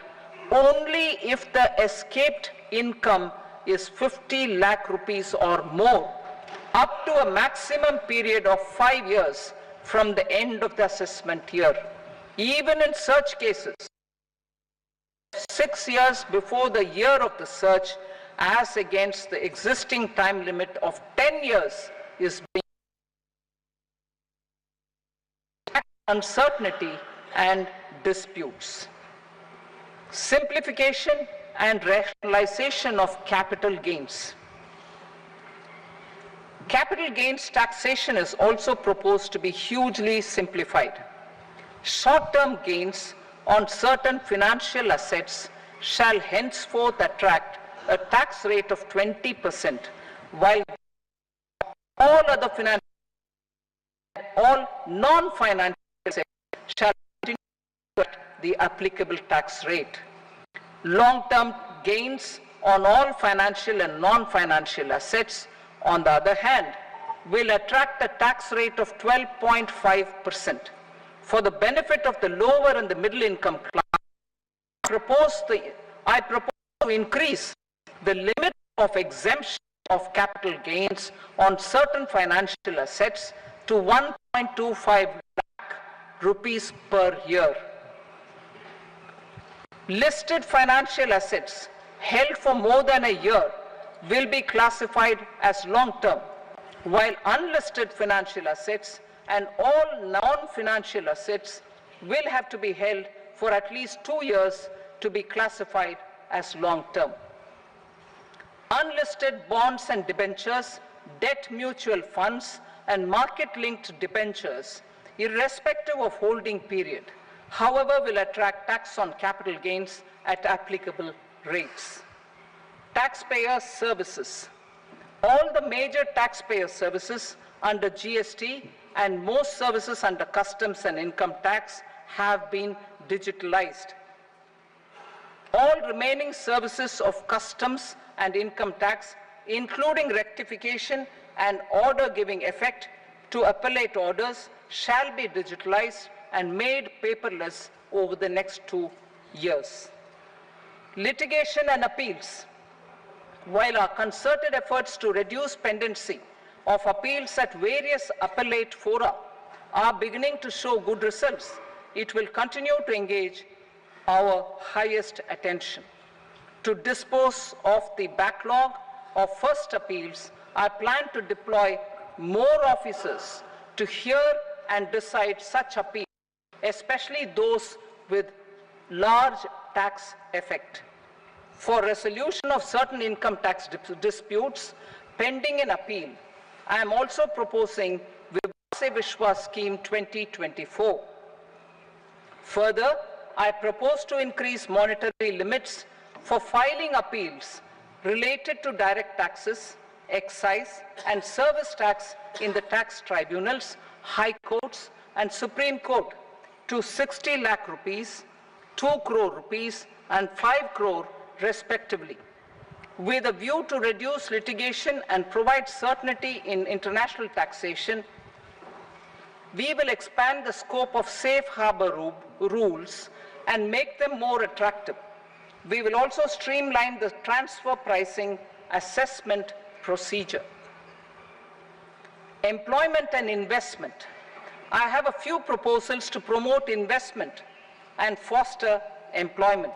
only if the escaped income is 50 lakh rupees or more, up to a maximum period of 5 years from the end of the assessment year. Even in such cases, 6 years before the year of the search, as against the existing time limit of 10 years, is being uncertainty and disputes. Simplification and rationalization of capital gains. Capital gains taxation is also proposed to be hugely simplified. Short-term gains on certain financial assets shall henceforth attract a tax rate of 20%, while all other financial and all non-financial assets shall continue at the applicable tax rate. Long-term gains on all financial and non-financial assets, on the other hand, will attract a tax rate of 12.5%. For the benefit of the lower and the middle income class, I propose to increase the limit of exemption of capital gains on certain financial assets to 1.25 lakh rupees per year. Listed financial assets held for more than a year will be classified as long-term, while unlisted financial assets and all non-financial assets will have to be held for at least 2 years to be classified as long-term. Unlisted bonds and debentures, debt mutual funds, and market-linked debentures, irrespective of holding period, however, will attract tax on capital gains at applicable rates. Taxpayer services. All the major taxpayer services under GST and most services under customs and income tax have been digitalized. All remaining services of customs and income tax, including rectification and order giving effect to appellate orders, shall be digitalized and made paperless over the next 2 years. Litigation and appeals. While our concerted efforts to reduce pendency of appeals at various appellate fora are beginning to show good results, it will continue to engage our highest attention. To dispose of the backlog of first appeals, I plan to deploy more officers to hear and decide such appeals, especially those with large tax effect. For resolution of certain income tax disputes pending an appeal, I am also proposing Vivase Vishwas Scheme 2024. Further, I propose to increase monetary limits for filing appeals related to direct taxes, excise and service tax in the tax tribunals, high courts and Supreme Court to 60 lakh rupees, 2 crore rupees and 5 crore respectively, with a view to reduce litigation and provide certainty in international taxation. We will expand the scope of safe harbor rules and make them more attractive. We will also streamline the transfer pricing assessment procedure. Employment and investment. I have a few proposals to promote investment and foster employment.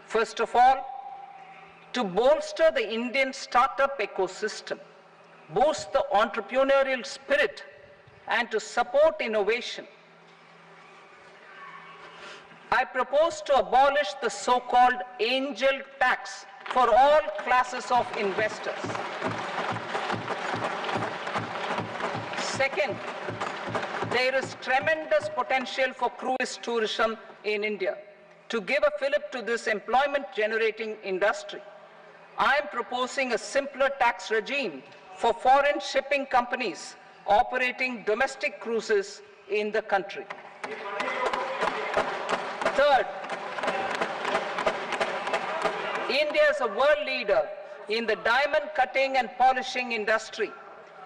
First of all, to bolster the Indian startup ecosystem, boost the entrepreneurial spirit, and to support innovation, I propose to abolish the so-called angel tax for all classes of investors. Second, there is tremendous potential for cruise tourism in India. To give a fillip to this employment-generating industry, I am proposing a simpler tax regime for foreign shipping companies operating domestic cruises in the country. Third, India is a world leader in the diamond cutting and polishing industry,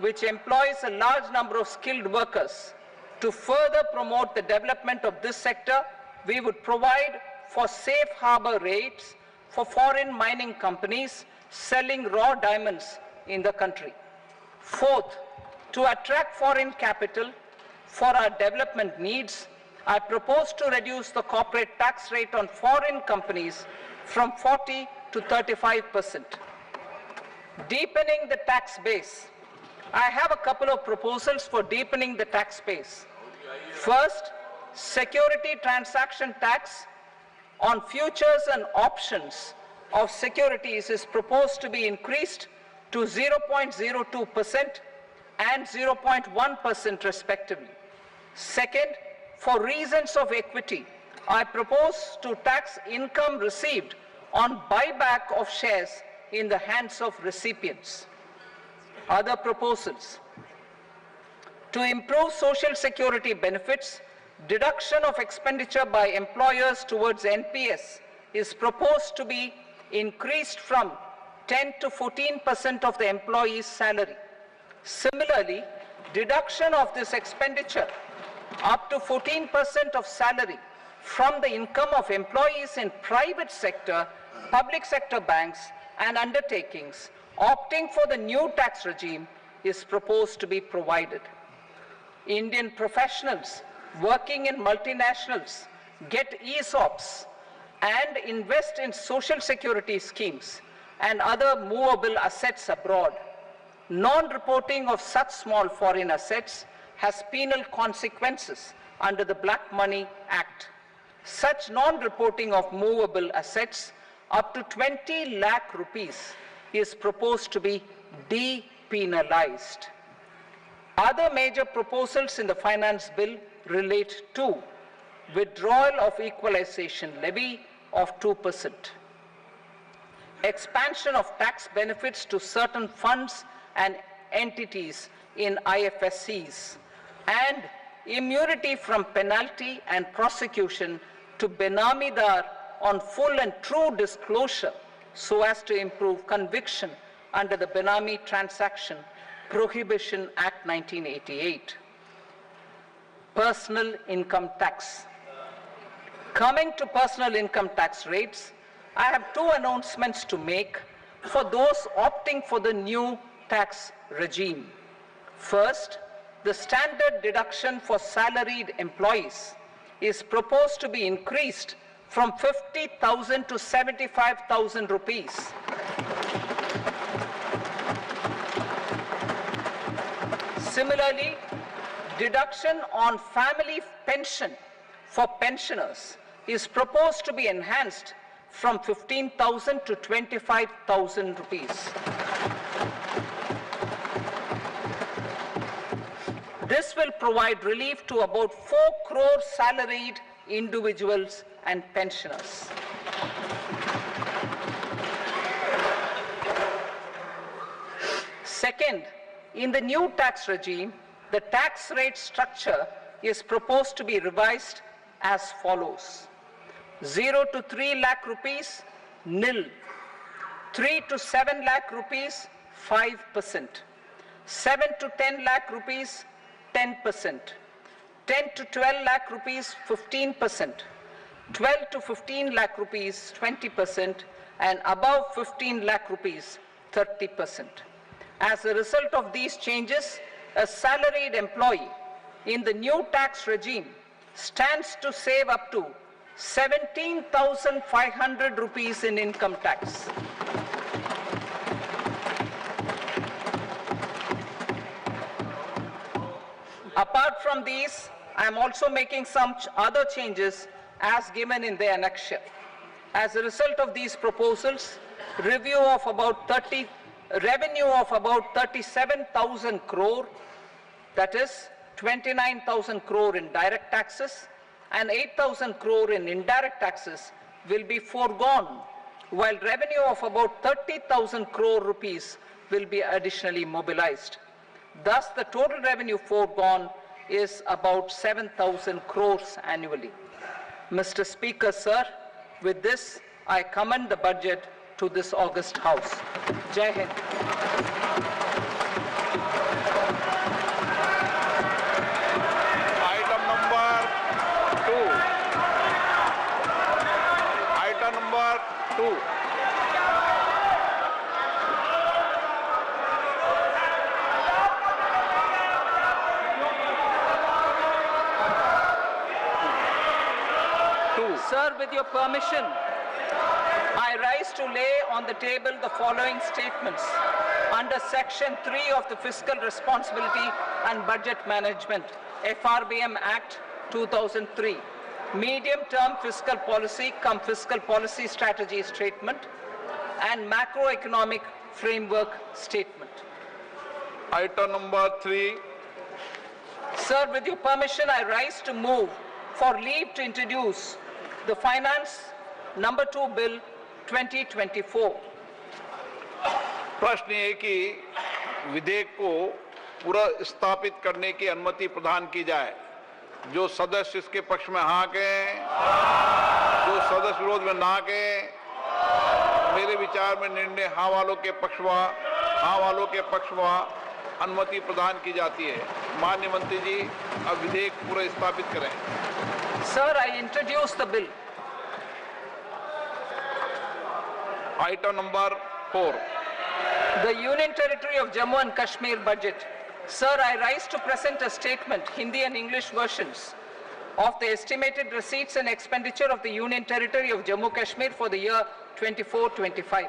which employs a large number of skilled workers. To further promote the development of this sector, we would provide for safe harbor rates for foreign mining companies selling raw diamonds in the country. Fourth, to attract foreign capital for our development needs, I propose to reduce the corporate tax rate on foreign companies from 40 to 35%. Deepening the tax base. I have a couple of proposals for deepening the tax base. First, security transaction tax on futures and options of securities is proposed to be increased to 0.02% and 0.1% respectively. Second, for reasons of equity, I propose to tax income received on buyback of shares in the hands of recipients. Other proposals. To improve social security benefits, deduction of expenditure by employers towards NPS is proposed to be increased from 10 to 14% of the employee's salary. Similarly, deduction of this expenditure up to 14% of salary from the income of employees in private sector, public sector banks and undertakings opting for the new tax regime is proposed to be provided. Indian professionals working in multinationals get ESOPs and invest in social security schemes and other movable assets abroad. Non-reporting of such small foreign assets has penal consequences under the Black Money Act. Such non-reporting of movable assets up to 20 lakh rupees is proposed to be depenalized. Other major proposals in the finance bill relate to withdrawal of equalization levy of 2%, expansion of tax benefits to certain funds and entities in IFSCs, and immunity from penalty and prosecution to Benamidar on full and true disclosure so as to improve conviction under the Benami Transaction Prohibition Act 1988. Personal income tax. Coming to personal income tax rates, I have two announcements to make for those opting for the new tax regime. First, the standard deduction for salaried employees is proposed to be increased from 50,000 to 75,000 rupees. Similarly, deduction on family pension for pensioners is proposed to be enhanced from 15,000 to 25,000 rupees. This will provide relief to about 4 crore salaried individuals and pensioners. Second, in the new tax regime, the tax rate structure is proposed to be revised as follows. 0 to 3 lakh rupees, nil. 3 to 7 lakh rupees, 5%. 7 to 10 lakh rupees, 10%. 10 to 12 lakh rupees, 15%. 12 to 15 lakh rupees, 20%. And above 15 lakh rupees, 30%. As a result of these changes, a salaried employee in the new tax regime stands to save up to 17,500 rupees in income tax. Apart from these, I am also making some other changes as given in the annexure. As a result of these proposals, revenue of about 37,000 crore, that is 29,000 crore in direct taxes and 8,000 crore in indirect taxes will be foregone, while revenue of about 30,000 crore rupees will be additionally mobilized. Thus, the total revenue foregone is about 7,000 crores annually. Mr. Speaker, sir, with this, I commend the budget to this august House. Jai Hind. Item number 2. Item number 2. Sir, with your permission, I rise to lay on the table the following statements under Section 3 of the Fiscal Responsibility and Budget Management, FRBM Act 2003, Medium-Term Fiscal Policy cum Fiscal Policy Strategy Statement and Macroeconomic Framework Statement. Item number 3. Sir, with your permission, I rise to move for leave to introduce the Finance Number 2 Bill 2024. प्रश्न ये कि विधेयक को पूरा स्थापित करने की अनुमति प्रदान की जाए। जो सदस्य इसके पक्ष में हाँ कहें, जो सदस्य विरोध में ना कहें, मेरे विचार में निर्णय हाँ वालों के पक्ष में अनुमति प्रदान की जाती है। माननीय मंत्री जी, अब विधेयक पूरा स्थापित करें। Sir, I introduce the bill. Item number 4. The Union Territory of Jammu and Kashmir budget. Sir, I rise to present a statement, Hindi and English versions, of the estimated receipts and expenditure of the Union Territory of Jammu and Kashmir for the year 24-25.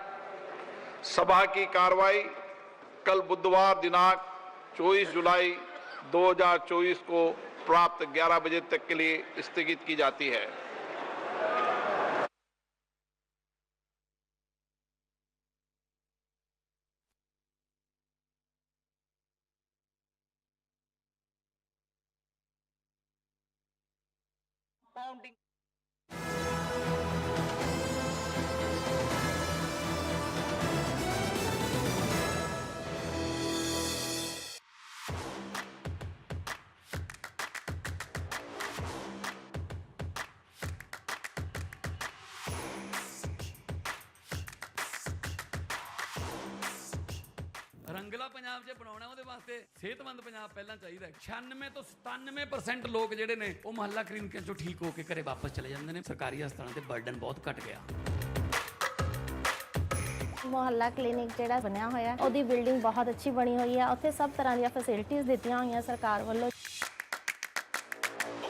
सभा की कार्रवाई कल बुधवार दिनांक 24 जुलाई 2024 को प्राप्त 11 बजे तक के लिए स्थगित की जाती है। Pounding. रंगला पंजाब जे बनाउणा ਉਹਦੇ ਵਾਸਤੇ ਸਿਹਤਮੰਦ ਪੰਜਾਬ ਪਹਿਲਾਂ ਚਾਹੀਦਾ ਹੈ। 96 ਤੋਂ 97% ਲੋਕ ਜਿਹੜੇ ਨੇ ਉਹ ਮੁਹੱਲਾ ਕਲੀਨਿਕਾਂ ਚੋਂ ਠੀਕ ਹੋ ਕੇ ਘਰੇ ਵਾਪਸ ਚਲੇ ਜਾਂਦੇ ਨੇ। ਸਰਕਾਰੀ ਹਸਪਤਾਲਾਂ ਤੇ ਬਰਡਨ ਬਹੁਤ ਘਟ ਗਿਆ। ਮੁਹੱਲਾ ਕਲੀਨਿਕ ਜਿਹੜਾ ਬਣਿਆ ਹੋਇਆ ਉਹਦੀ ਬਿਲਡਿੰਗ ਬਹੁਤ ਅੱਛੀ ਬਣੀ ਹੋਈ ਹੈ। ਉੱਥੇ ਸਭ ਤਰ੍ਹਾਂ ਦੀਆਂ ਫੈਸਿਲਿਟੀਆਂ ਦਿੱਤੀਆਂ ਹੋਈਆਂ ਸਰਕਾਰ ਵੱਲੋਂ।